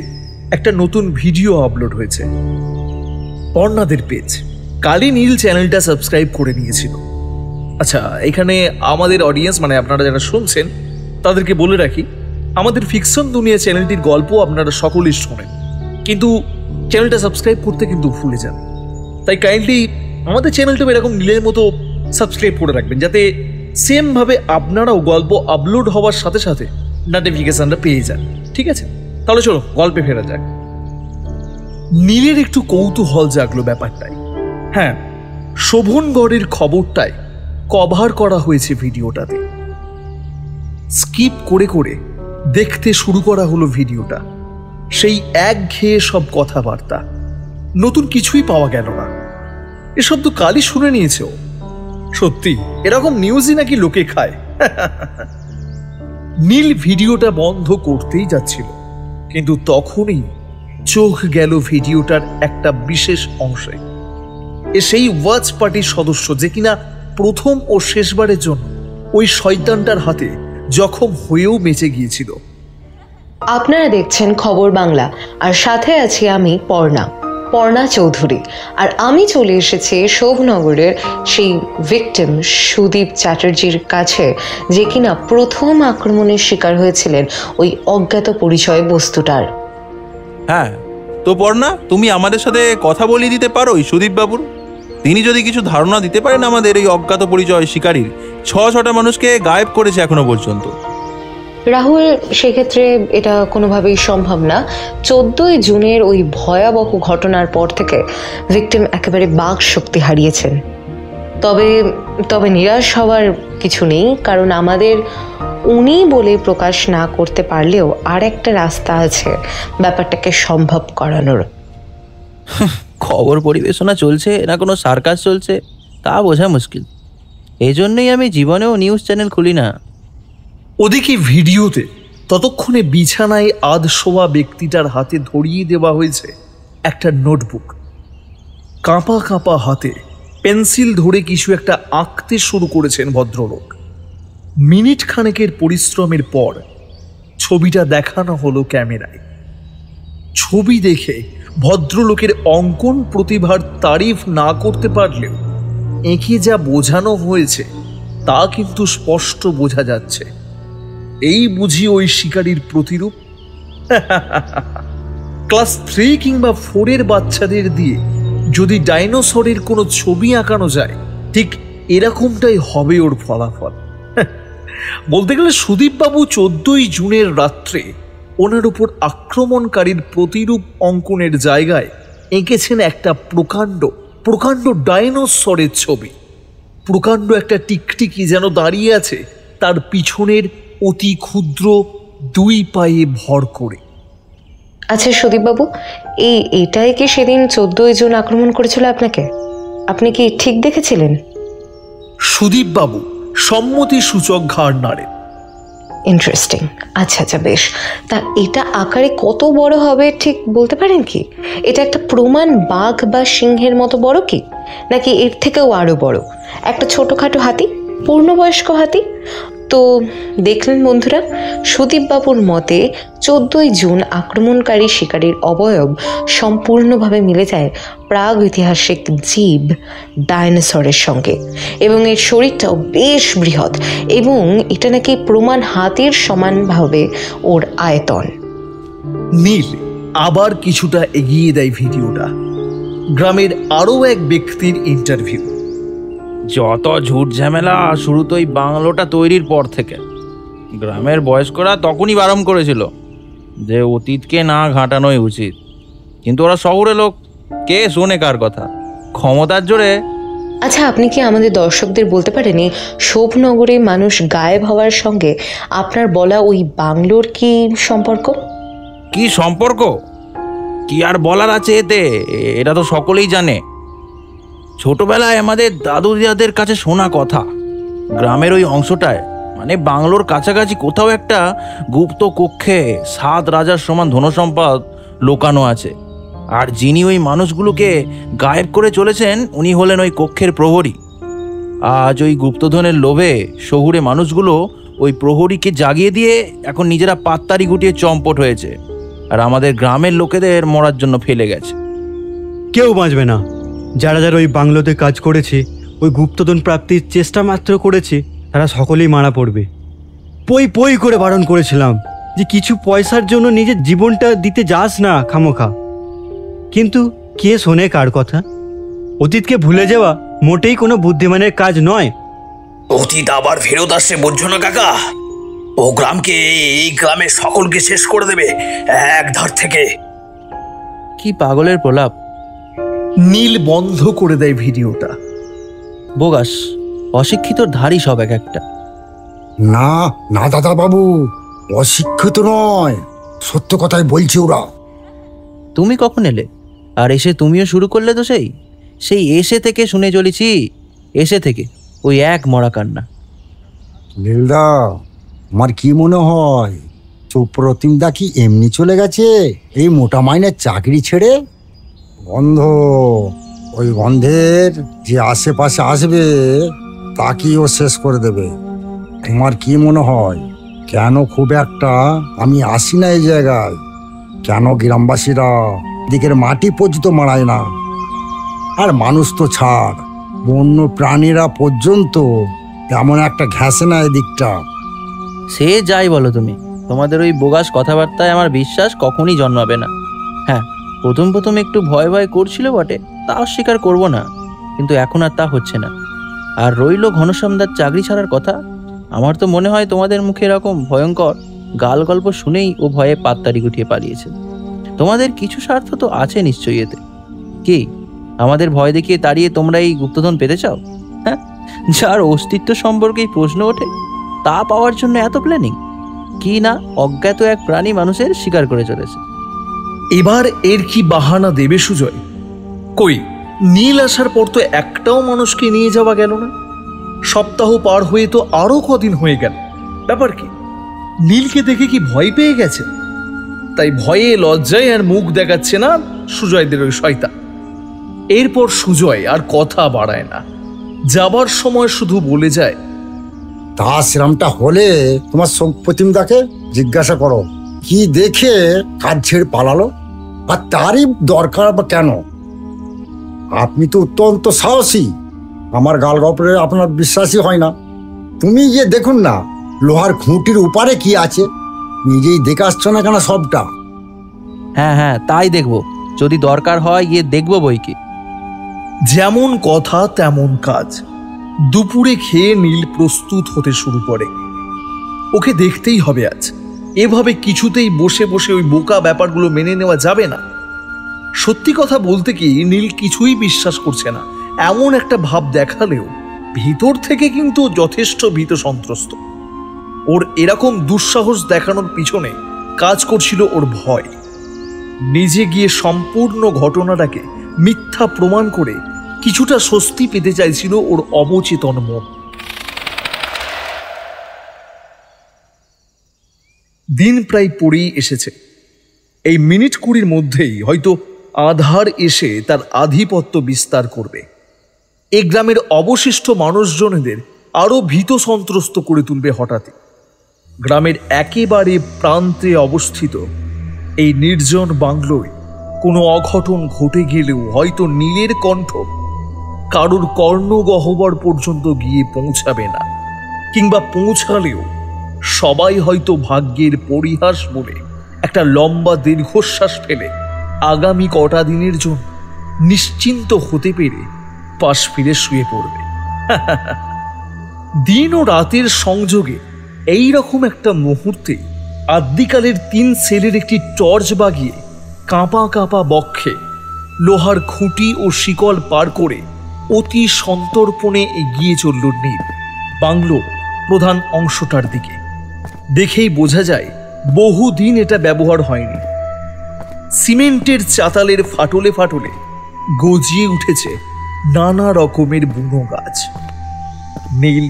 একটা নতুন ভিডিও আপলোড হয়েছে। পর্ণাদের পেজ। কালই নীল চ্যানেলটা সাবস্ক্রাইব করে নিয়েছিল। আচ্ছা, এখানে আমাদের অডিয়েন্স মানে আপনারা যারা শুনছেন তাদেরকে বলে রাখি, আমাদের ফিকশন দুনিয়া চ্যানেলটির গল্প আপনারা সকলেই শোনেন, কিন্তু চ্যানেলটা সাবস্ক্রাইব করতে কিন্তু ভুলে যান। তাই কাইন্ডলি আমাদের চ্যানেলটা এরকম নীলের মতো সাবস্ক্রাইব করে রাখবেন, যাতে সেমভাবে আপনারাও গল্প আপলোড হওয়ার সাথে সাথে নোটিফিকেশনটা পেয়ে যান। ঠিক আছে, তাহলে চলো গল্পে ফেরা যাক। নীলের একটু কৌতূহল জাগলো ব্যাপারটাই। হ্যাঁ, শোভনগড়ের খবরটাই কভার করা হয়েছে ভিডিওটাতে। স্কিপ করে করে দেখতে শুরু করা হলো ভিডিওটা। সেই একঘেয়ে সব কথাবার্তা, নতুন কিছুই পাওয়া গেল না। এসব তো কালই শুনে নিয়েছে ও। সত্যি এরকম নিউজই নাকি লোকে খায়। নীল ভিডিওটা বন্ধ করতেই যাচ্ছিল, কিন্তু তখনই চোখ গেল ভিডিওটার একটা বিশেষ অংশে। সেই ওয়াচ পার্টির সদস্য যে কিনা প্রথম ও শেষবারের জন্য ওই শয়তানটার হাতে জখম হয়েও বেঁচে গিয়েছিল। আপনারা দেখছেন খবর বাংলা, আর সাথে আছি আমি পর্ণা চৌধুরী। আর আমি চলে এসেছি শোভনগরের সেই ভিকটিম সুদীপ চ্যাটার্জির কাছে, যে কিনা প্রথম আক্রমণের শিকার হয়েছিলেন ওই অজ্ঞাত পরিচয় বস্তুটার। হ্যাঁ, তো পর্ণা, তুমি আমাদের সাথে কথা বলিয়ে দিতে পারো ওই সুদীপ বাবুর? তিনি যদি কিছু ধারণা দিতে পারেন আমাদের এই অজ্ঞাত পরিচয় শিকারীর 6টা মানুষকে গায়েব করেছে এখনো পর্যন্ত। রাহুল, সেক্ষেত্রে এটা কোনোভাবেই সম্ভব না। 14ই জুনের ওই ভয়াবহ ঘটনার পর থেকে ভিকটিম একেবারে বাক শক্তি হারিয়েছেন। তবে নিরাশ হওয়ার কিছু নেই, কারণ আমাদের উনি বলে প্রকাশ না করতে পারলেও আর একটা রাস্তা আছে ব্যাপারটাকে সম্ভব করানোর। খবর পরিবেশনা চলছে না কোনো সার্কাস চলছে তা বোঝা মুশকিল। এই জন্যই আমি জীবনেও নিউজ চ্যানেল খুলি না। ওদিকে ভিডিওতে ততক্ষণে বিছানায় আধশোয়া ব্যক্তিটার হাতে ধরিয়ে দেওয়া হয়েছে একটা নোটবুক। কাঁপা কাঁপা হাতে পেন্সিল ধরে কিছু একটা আঁকতে শুরু করেছেন ভদ্রলোক। মিনিট খানেকের পরিশ্রমের পর ছবিটা দেখানো হলো ক্যামেরায়। ছবি দেখে ভদ্রলোকের অঙ্কন প্রতিভার তারিফ না করতে পারলেও এঁকে যা বোঝানো হয়েছে তা কিন্তু স্পষ্ট বোঝা যাচ্ছে। এই বুঝি ওই শিকারীর প্রতিরূপ। ক্লাস 3 কিংবা 4 বাচ্চাদের দিয়ে যদি ডাইনোসরের কোনো ছবি আঁকানো যায়, ঠিক এরকমটাই হবে ওর ফলাফল। বলতে গেলে সুদীপবাবু 14ই জুনের রাত্রে ওনার উপর আক্রমণকারীর প্রতিরূপ অঙ্কনের জায়গায় এঁকেছেন একটা প্রকাণ্ড ডাইনোসরের ছবি। প্রকাণ্ড একটা টিকটিকি যেন দাঁড়িয়ে আছে তার পিছনের অতি ক্ষুদ্র 2 পায়ে ভর করে। আচ্ছা সুদীপবাবু, এটাই কি সেদিন 14ই জুন আক্রমণ করেছিল আপনাকে? আপনি কি ঠিক দেখেছিলেন? সুদীপবাবু সম্মতি সূচক ঘাড় নাড়েন। ইন্টারেস্টিং। আচ্ছা আচ্ছা, বেশ। তা এটা আকারে কত বড় হবে ঠিক বলতে পারেন কি? এটা একটা প্রমাণ বাঘ বা সিংহের মতো বড় কি, নাকি এর থেকেও আরো বড়? একটা ছোটখাটো হাতি, পূর্ণবয়স্ক হাতি? তো দেখলেন বন্ধুরা, সুদীপবাবুর মতে 14ই জুন আক্রমণকারী শিকারীর অবয়ব সম্পূর্ণভাবে মিলে যায় প্রাগ ঐতিহাসিক জীব ডাইনোসরের সঙ্গে, এবং এর শরীরটাও বেশ বৃহৎ, এবং এটা নাকি প্রমাণ হাতির সমানভাবে ওর আয়তন। নীল আবার কিছুটা এগিয়ে দেয় ভিডিওটা। গ্রামের আরও এক ব্যক্তির ইন্টারভিউ। যত ঝুট ঝামেলা শুরু তো এই বাংলোটা তৈরির পর থেকে। গ্রামের বয়স্করা তখনই বারণ করেছিল যে অতীতকে না ঘাঁটানোই উচিত, কিন্তু ওরা শহুরে লোক, কে শোনে কার কথা? ক্ষমতার জোরে। আচ্ছা, আপনি কি আমাদের দর্শকদের বলতে পারেন এই শোভনগরে মানুষ গায়েব হওয়ার সঙ্গে আপনার বলা ওই বাংলোর কি সম্পর্ক? কি সম্পর্ক? কি আর বলার আছে এতে? এটা তো সকলেই জানে। ছোটবেলায় আমাদের দাদু দিদাদের কাছে শোনা কথা, গ্রামের ওই অংশটায়, মানে বাংলোর কাছাকাছি কোথাও একটা গুপ্ত কক্ষে 7 রাজার সমান ধনসম্পদ লোকানো আছে। আর যিনি ওই মানুষগুলোকে গায়েব করে চলেছেন উনি হলেন ওই কক্ষের প্রহরী। আজ ওই গুপ্তধনের লোভে শহুরে মানুষগুলো ওই প্রহরীকে জাগিয়ে দিয়ে এখন নিজেরা পাত্তারি গুটিয়ে চম্পট হয়েছে, আর আমাদের গ্রামের লোকেদের মরার জন্য ফেলে গেছে। কেউ বাঁচবে না। যারা যারা ওই বাংলোতে কাজ করেছে, ওই গুপ্তধন প্রাপ্তির চেষ্টা মাত্র করেছে, তারা সকলেই মারা পড়বে। পই পই করে বারণ করেছিলাম যে কিছু পয়সার জন্য নিজের জীবনটা দিতে যাস না খামোখা, কিন্তু কে শোনে কার কথা? অতীতকে ভুলে যাওয়া মোটেই কোনো বুদ্ধিমানের কাজ নয়। অতীত আবার ফেরত আসছে, বুঝছো না কাকা? ও গ্রামকে, এই গ্রামের সকলকে শেষ করে দেবে এক ধার থেকে। কি পাগলের প্রলাপ! নীল বন্ধ করে দেয় ভিডিওটা। বোগাস, অশিক্ষিতর ধারই সব এক একটা। না না দাদা বাবু, অশিক্ষিত নয়, সত্য কথাই বলছে ওরা। তুমি কখন এলে? আর এসে তুমিও শুরু করলে তো সেই এসে থেকে শুনে চলেছি, এসে থেকে ওই এক মরা কান্না। নীলদা, আমার কি মনে হয় সুপ্রতিমদা কি এমনি চলে গেছে এই মোটা মাইনের চাকরি ছেড়ে? গন্ধ, ওই গন্ধের যে আশেপাশে আসবে তাকেই ও শেষ করে দেবে। তোমার কি মনে হয় কেন খুব একটা আমি আসি না এই জায়গায়? কেন গ্রামবাসীরা দিকের মাটি পর্যন্ত মারায় না? আর মানুষ তো ছাড়, বন্য প্রাণীরা পর্যন্ত তেমন একটা ঘেঁষে না এদিকটা। সে যাই বলো তুমি, তোমাদের ওই বোগাস কথাবার্তায় আমার বিশ্বাস কখনই জন্মাবে না। হ্যাঁ, প্রথম প্রথম একটু ভয় ভয় করছিল বটে, তা অস্বীকার করবো না, কিন্তু এখন আর তা হচ্ছে না। আর রইল ঘনশ্যামদার চাকরি ছাড়ার কথা, আমার তো মনে হয় তোমাদের মুখে এরকম ভয়ঙ্কর গাল গল্প শুনেই ও ভয়ে পাত্তারি গুটিয়ে পালিয়েছে। তোমাদের কিছু স্বার্থ তো আছে নিশ্চয়ই এতে। কি আমাদের ভয় দেখিয়ে তাড়িয়ে তোমরা এই গুপ্তধন পেতে চাও? হ্যাঁ, যার অস্তিত্ব সম্পর্কেই প্রশ্ন ওঠে তা পাওয়ার জন্য এত প্ল্যানিং? কি না অজ্ঞাত এক প্রাণী মানুষের শিকার করে চলেছে। এবার এর কি বাহানা দেবে সুজয়? কই, নীল আসার পর তো একটাও মানুষকে নিয়ে যাওয়া গেল না। সপ্তাহ পার হয়ে তো আরো কদিন হয়ে গেল। ব্যাপার কি? নীলকে দেখে কি ভয় পেয়ে গেছে? তাই ভয়ে লজ্জায় আর মুখ দেখাচ্ছে না সুজয়দের ওই শয়তান। এরপর সুজয় আর কথা বাড়ায় না, যাবার সময় শুধু বলে যায়, তা সেরামটা হলে তোমার প্রতিমদাকে জিজ্ঞাসা করো কি দেখে কাজ ছেড়ে পালালো, আর তারই দরকার বা কেন? আপনি তো অত্যন্ত সাহসী, আমার গাল গল্পে আপনার বিশ্বাসই হয় না। তুমি গিয়ে দেখুন না লোহার খুঁটির উপারে কি আছে, নিজেই দেখে আসছো না কেন সবটা? হ্যাঁ হ্যাঁ, তাই দেখবো, যদি দরকার হয় গিয়ে দেখবো বই কি। যেমন কথা তেমন কাজ। দুপুরে খেয়ে নীল প্রস্তুত হতে শুরু করে। ওকে দেখতেই হবে আজ। এভাবে কিছুতেই বসে বসে ওই বোকা ব্যাপারগুলো মেনে নেওয়া যাবে না। সত্যি কথা বলতে কি, নীল কিছুই বিশ্বাস করছে না এমন একটা ভাব দেখালেও ভিতর থেকে কিন্তু যথেষ্ট ভীত সন্ত্রস্ত। ওর এরকম দুঃসাহস দেখানোর পিছনে কাজ করছিল ওর ভয়। নিজে গিয়ে সম্পূর্ণ ঘটনাটাকে মিথ্যা প্রমাণ করে কিছুটা স্বস্তি পেতে চাইছিল ওর অবচেতন মন। দিন প্রায় পড়েই এসেছে। এই মিনিট 20 মধ্যেই হয়তো আধার এসে তার আধিপত্য বিস্তার করবে। এই গ্রামের অবশিষ্ট মানুষজনদের আরও ভীত সন্ত্রস্ত করে তুলবে হঠাৎই। গ্রামের একেবারে প্রান্তে অবস্থিত এই নির্জন বাংলোয় কোনো অঘটন ঘটে গেলেও হয়তো নীলের কণ্ঠ কারুর কর্ণগহ্বর পর্যন্ত গিয়ে পৌঁছাবে না, কিংবা পৌঁছালেও সবাই হয়তো ভাগ্যের পরিহাস বলে একটা লম্বা দীর্ঘশ্বাস ফেলে আগামী কটা দিনের জন্য নিশ্চিন্ত হতে পেরে পাশ ফিরে শুয়ে পড়বে। দিন ও রাতের সংযোগে এই রকম একটা মুহূর্তে আদ্যিকালের 3 সেলের একটি টর্চ বাগিয়ে কাঁপা কাঁপা বক্ষে লোহার খুঁটি ও শিকল পার করে অতি সন্তর্পণে এগিয়ে চলল নীল বাংলোর প্রধান অংশটার দিকে। দেখেই বোঝা যায় বহুদিন এটা ব্যবহার হয়নি। সিমেন্টের চাতালের ফাটলে ফাটলে গজিয়ে উঠেছে নানা রকমের বুনো গাছ। নীল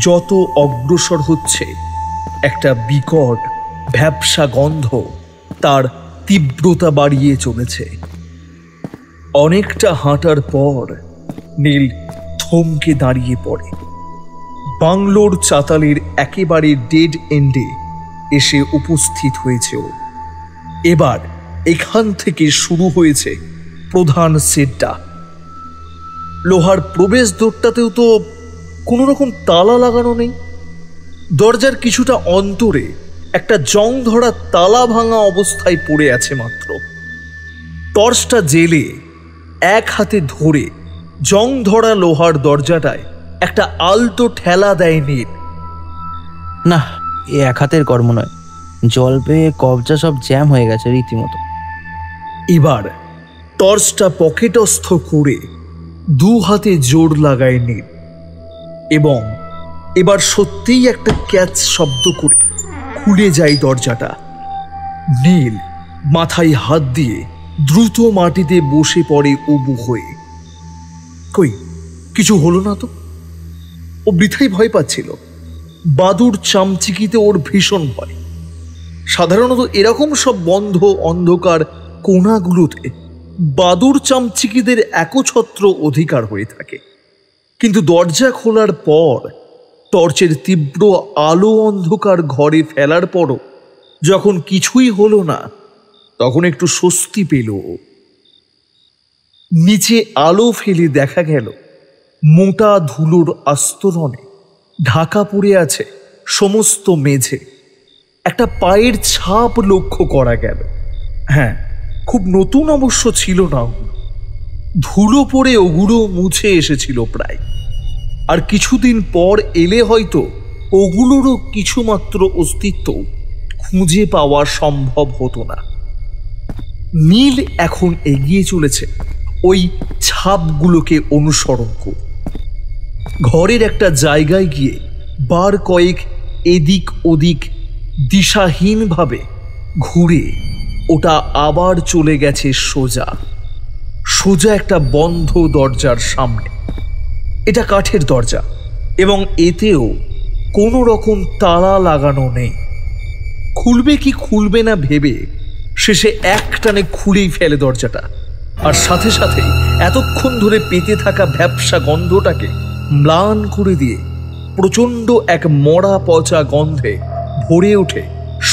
যত অগ্রসর হচ্ছে একটা বিকট ভ্যাপসা গন্ধ তার তীব্রতা বাড়িয়ে চলেছে। অনেকটা হাঁটার পর নীল থমকে দাঁড়িয়ে পড়ে। বাংলোর চাতালের একেবারে ডেড এন্ডে এসে উপস্থিত হয়েছে ও। এবার এখান থেকে শুরু হয়েছে প্রধান সেটটা। লোহার প্রবেশ দ্বারটাতেও তো কোনো রকম তালা লাগানো নেই। দরজার কিছুটা অন্তরে একটা জং ধরা তালা ভাঙা অবস্থায় পড়ে আছে মাত্র। টর্চটা জেলে এক হাতে ধরে জং ধরা লোহার দরজাটায় একটা আলতো ঠেলা দেয় নীল। না, এ এক হাতের কর্ম নয়, জল পেয়ে কবজা সব জ্যাম হয়ে গেছে রীতিমতো। এবার টর্চটা পকেটস্থ করে 2 হাতে জোর লাগায় নীল এবং এবার সত্যিই একটা ক্যাচ শব্দ করে খুলে যায় দরজাটা। নীল মাথায় হাত দিয়ে দ্রুত মাটিতে বসে পড়ে উবু হয়ে। কই, কিছু হলো না তো? ও বৃথাই ভয় পাচ্ছিল। বাদুড় চামচিকিতে ওর ভীষণ ভয়। সাধারণত এরকম সব বন্ধ অন্ধকার কোণাগুলোতে বাদুড় চামচিকিদের একছত্র অধিকার হয়ে থাকে। কিন্তু দরজা খোলার পর টর্চের তীব্র আলো অন্ধকার ঘরে ফেলার পরও যখন কিছুই হলো না, তখন একটু স্বস্তি পেল। নিচে আলো ফেলে দেখা গেল মোটা ধুলোর আস্তরণে ঢাকা পড়ে আছে সমস্ত মেঝে। একটা পায়ের ছাপ লক্ষ্য করা গেল। হ্যাঁ, খুব নতুন অবশ্য ছিল না ওগুলো। ধুলো পড়ে ওগুলো মুছে এসেছিল প্রায়। আর কিছুদিন পর এলে হয়তো ওগুলোরও কিছুমাত্র অস্তিত্ব খুঁজে পাওয়া সম্ভব হতো না। নীল এখন এগিয়ে চলেছে ওই ছাপগুলোকে অনুসরণ করে। ঘরের একটা জায়গায় গিয়ে বার কয়েক এদিক ওদিক দিশাহীনভাবে ঘুরে ওটা আবার চলে গেছে সোজা সোজা একটা বন্ধ দরজার সামনে। এটা কাঠের দরজা এবং এতেও কোনো রকম তালা লাগানো নেই। খুলবে কি খুলবে না ভেবে শেষে একটানে খুলেই ফেলে দরজাটা। আর সাথে সাথে এতক্ষণ ধরে পেতে থাকা ভ্যাপসা গন্ধটাকে ম্লান করে দিয়ে প্রচণ্ড এক মরা পচা গন্ধে ভরে ওঠে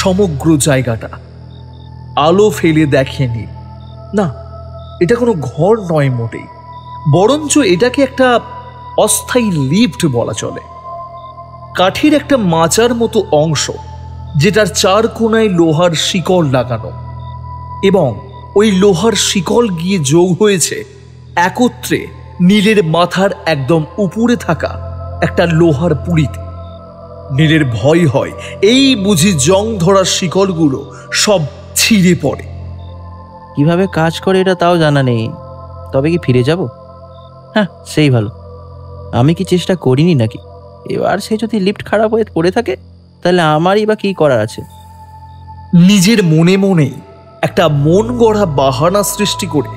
সমগ্র জায়গাটা। আলো ফেলে দেখেনি, না, এটা কোনো ঘর নয় মোটেই, বরঞ্চ এটাকে একটা অস্থায়ী লিফট বলা চলে। কাঠের একটা মাচার মতো অংশ, যেটার 4 কোণায় লোহার শিকল লাগানো, এবং ওই লোহার শিকল গিয়ে যোগ হয়েছে একত্রে নীলের মাথার একদম উপরে থাকা একটা লোহার পুড়িতে। নীলের ভয় হয় এই বুঝি জং ধরা শিকলগুলো সব ছিঁড়ে পড়ে। কিভাবে কাজ করে এটা তাও জানা নেই। তবে কি ফিরে যাব? হ্যাঁ, সেই ভালো। আমি কি চেষ্টা করিনি নাকি? এবার সে যদি লিফট খারাপ হয়ে পড়ে থাকে তাহলে আমারই বা কি করার আছে? নিজের মনে মনে একটা মন গড়া বাহানা সৃষ্টি করে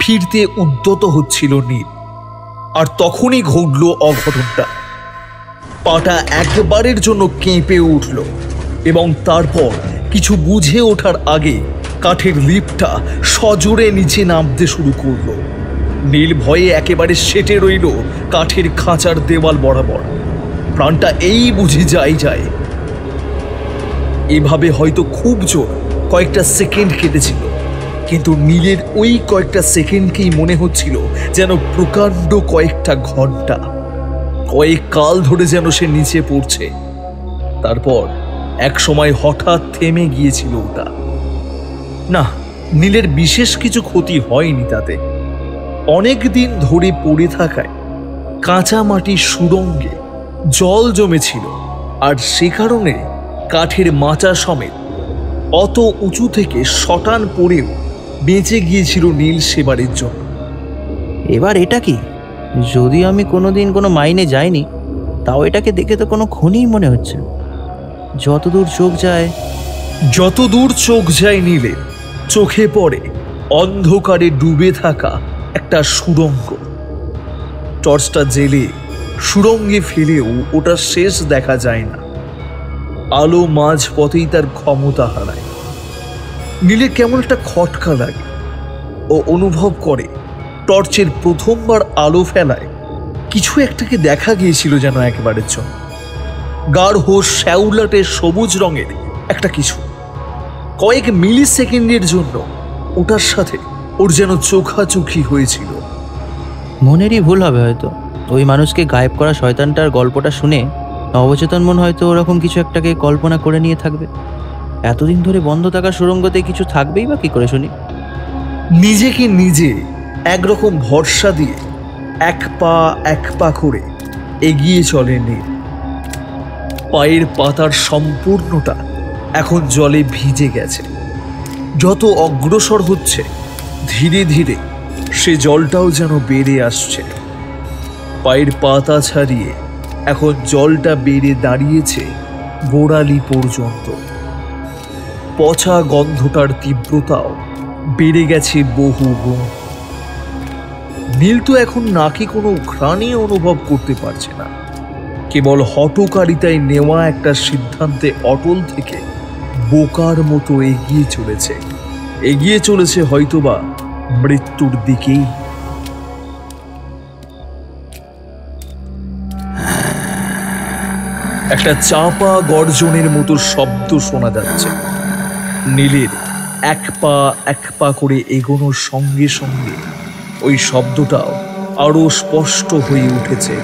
ফিরতে উদ্যত হচ্ছিল নীল। আর তখনই ঘটল অঘটনটা। পাটা একবারের জন্য কেঁপে উঠল এবং তারপর কিছু বুঝে ওঠার আগে কাঠের লিফটটা সজোরে নিচে নামতে শুরু করলো। নীল ভয়ে একেবারে সেটে রইল কাঠের খাঁচার দেওয়াল বরাবর। প্রাণটা এই বুঝে যায়। এভাবে হয়তো খুব জোর কয়েকটা সেকেন্ড কেটেছিল, কিন্তু নীলের ওই কয়েকটা সেকেন্ডকেই মনে হচ্ছিল যেন প্রকাণ্ড কয়েকটা ঘন্টা। কয়েক কাল ধরে যেন সে নিচে পড়ছে। তারপর এক সময় হঠাৎ থেমে গিয়েছিল ওটা। না, নীলের বিশেষ কিছু ক্ষতি হয়নি তাতে। অনেক দিন ধরে পড়ে থাকায় কাঁচা মাটির সুড়ঙ্গে জল জমেছিল, আর সে কারণে কাঠের মাচা সমেত অত উঁচু থেকে শটান পড়েও বেঁচে গিয়েছিল নীল সেবারের জন্য। এবার এটা কি? যদি আমি কোনোদিন কোনো মাইনে যাইনি, তাও এটাকে দেখে তো কোনো খনিই মনে হচ্ছে। যতদূর চোখ যায় নীলের চোখে পড়ে অন্ধকারে ডুবে থাকা একটা সুড়ঙ্গ। টর্চটা জেলে সুড়ঙ্গে ফেলেও ওটা শেষ দেখা যায় না। আলো মাঝ পথেই তার ক্ষমতা হারায়। নীলের কেমন একটা খটকা লাগে। ও অনুভব করে টর্চের প্রথমবার আলো ফেলায় কিছু একটাকে দেখা গিয়েছিল যেন একেবারে জন্য। গাঢ় শ্যাওলাটে সবুজ রঙের একটা কিছু। কয়েক মিলি সেকেন্ডের জন্য ওটার সাথে ওর যেন চোখাচোখি হয়েছিল। মনেরই ভুল হবে হয়তো। ওই মানুষকে গায়েব করা শয়তানটার গল্পটা শুনে অবচেতন মন হয়তো ওরকম কিছু একটাকে কল্পনা করে নিয়ে থাকবে। এতদিন ধরে বন্ধ থাকা সুড়ঙ্গতে কিছু থাকবেই বা কি করে শুনি। নিজেকে নিজে একরকম ভরসা দিয়ে এক পা করে এগিয়ে চলে নীল। পায়ের পাতার সম্পূর্ণটা এখন জলে ভিজে গেছে। যত অগ্রসর হচ্ছে ধীরে ধীরে সে জলটাও যেন বেড়ে আসছে। পায়ের পাতা ছাড়িয়ে এখন জলটা বেড়ে দাঁড়িয়েছে গোড়ালি পর্যন্ত। পচা গন্ধটার তীব্রতাও বেড়ে গেছে বহু গুণ। নীল তো এখন নাকি কোনো ঘ্রাণই অনুভব করতে পারছে না। কেবল হঠকারিতায় নেওয়া একটা সিদ্ধান্তে অটল থেকে বোকার মতো এগিয়ে চলেছে হয়তোবা মৃত্যুর দিকেই। একটা চাপা গর্জনের মতো শব্দ শোনা যাচ্ছে। নীলের এক পা করে এগোনোর সঙ্গে সঙ্গে ওই শব্দটাও আরো স্পষ্ট হয়ে উঠেছে।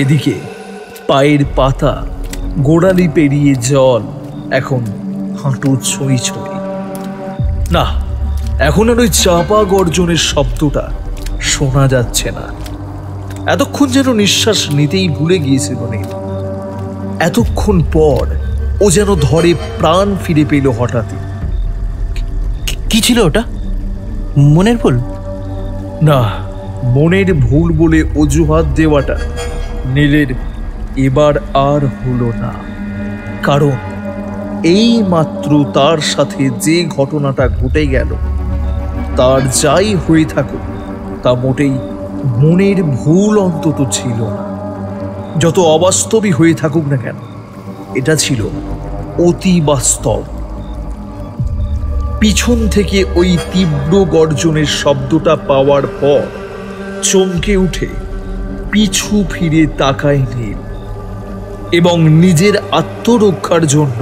এদিকে পায়ের পাতা গোড়ালি পেরিয়ে জল এখন হাঁটু ছুঁই। না, এখন আর ওই চাপা গর্জনের শব্দটা শোনা যাচ্ছে না। এতক্ষণ যেন নিঃশ্বাস নিতেই ভুলে গিয়েছিল নীল। এতক্ষণ পর ও যেন ধরে প্রাণ ফিরে পেল হঠাৎই। কি ছিল ওটা? মনের ভুল? না, মনের ভুল বলে অজুহাত দেওয়াটা নীলের এবার আর হলো না। কারণ এই মাত্র তার সাথে যে ঘটনাটা ঘটে গেল, তার যাই হয়ে থাকুক তা মোটেই মনের ভুল অন্তত ছিল না। যত অবাস্তবই হয়ে থাকুক না কেন, এটা ছিল অতি বাস্তব। পিছন থেকে ওই তীব্র গর্জনের শব্দটা পাওয়ার পর চমকে উঠে পিছু ফিরে তাকায় নীল এবং নিজের আত্মরক্ষার জন্য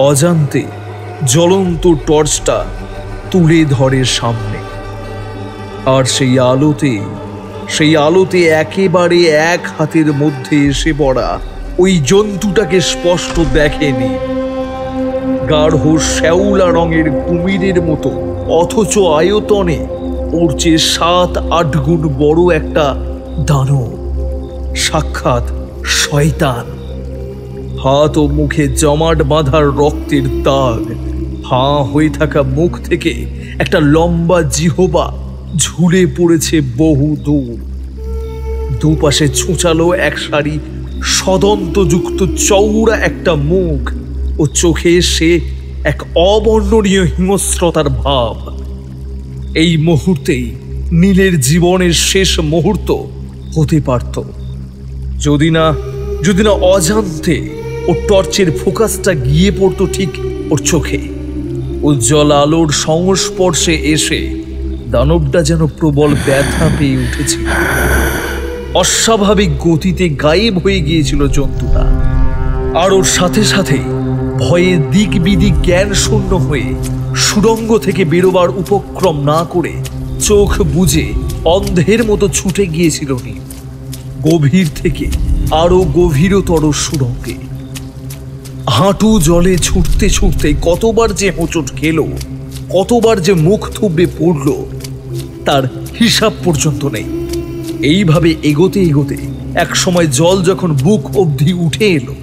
অজান্তে জ্বলন্ত টর্চটা তুলে ধরে সামনে। আর সেই আলোতে একেবারে এক হাতের মধ্যে এসে পড়া ওই জন্তুটাকে স্পষ্ট দেখেনি। গাঢ় শ্যাওলা রঙের কুমিরের মতো, অথচ আয়তনে ওর চেয়ে 7-8 গুণ বড় একটা দানব, সাক্ষাৎ শয়তান। হাত ও মুখে জমাট বাঁধার রক্তের দাগ, হাঁ হয়ে থাকা মুখ থেকে একটা লম্বা জিহবা ঝুলে পড়েছে বহু দূর। দুপাশে ছুঁচালো এক সারি সদন্তযুক্ত চৌড়া একটা মুখ ও চোখে সে এক অবর্ণনীয় হিংস্রতার ভাব। এই মুহূর্তেই নীলের জীবনের শেষ মুহূর্ত হতে পারত, যদি না অজান্তে ও ওর টর্চের ফোকাসটা গিয়ে পড়তো ঠিক ওর চোখে। উজ্জ্বল আলোর সংস্পর্শে এসে দানবটা যেন প্রবল ব্যথা পেয়ে উঠেছিল। অস্বাভাবিক গতিতে গায়েব হয়ে গিয়েছিল জন্তুটা। আর ওর সাথে সাথেই ভয়ে দিক বিদিক জ্ঞান শূন্য হয়ে সুড়ঙ্গ থেকে বেরোবার উপক্রম না করে চোখ বুজে অন্ধের মতো ছুটে গিয়েছিল নীল গভীর থেকে আরো গভীরতর সুড়ঙ্গে। হাঁটু জলে ছুটতে ছুটতে কতবার যে হোঁচট খেল, কতবার যে মুখ থুবড়ে পড়ল, তার হিসাব পর্যন্ত নেই। এইভাবে এগোতে এগোতে এক সময় জল যখন বুক অবধি উঠে এলো,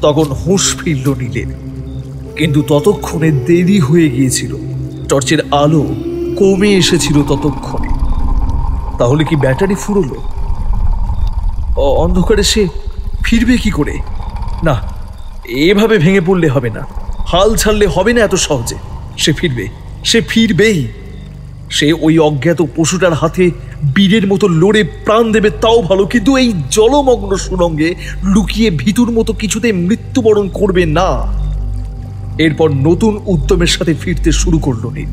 তখন হুঁশ ফিরল নীলের। কিন্তু ততক্ষণে দেরি হয়ে গিয়েছিল। টর্চের আলো কমে এসেছিল ততক্ষণে। তাহলে কি ব্যাটারি ফুরলো? অন্ধকারে সে ফিরবে কি করে? না, এভাবে ভেঙে পড়লে হবে না, হাল ছাড়লে হবে না এত সহজে। সে ফিরবে, সে ফিরবেই। সে ওই অজ্ঞাত পশুটার হাতে বীরের মতো লড়ে প্রাণ দেবে তাও ভালো, কিন্তু এই জলমগ্ন সুরঙ্গে লুকিয়ে ভিতুর মতো কিছুতে মৃত্যুবরণ করবে না। এরপর নতুন উদ্যমের সাথে ফিরতে শুরু করলো নীল,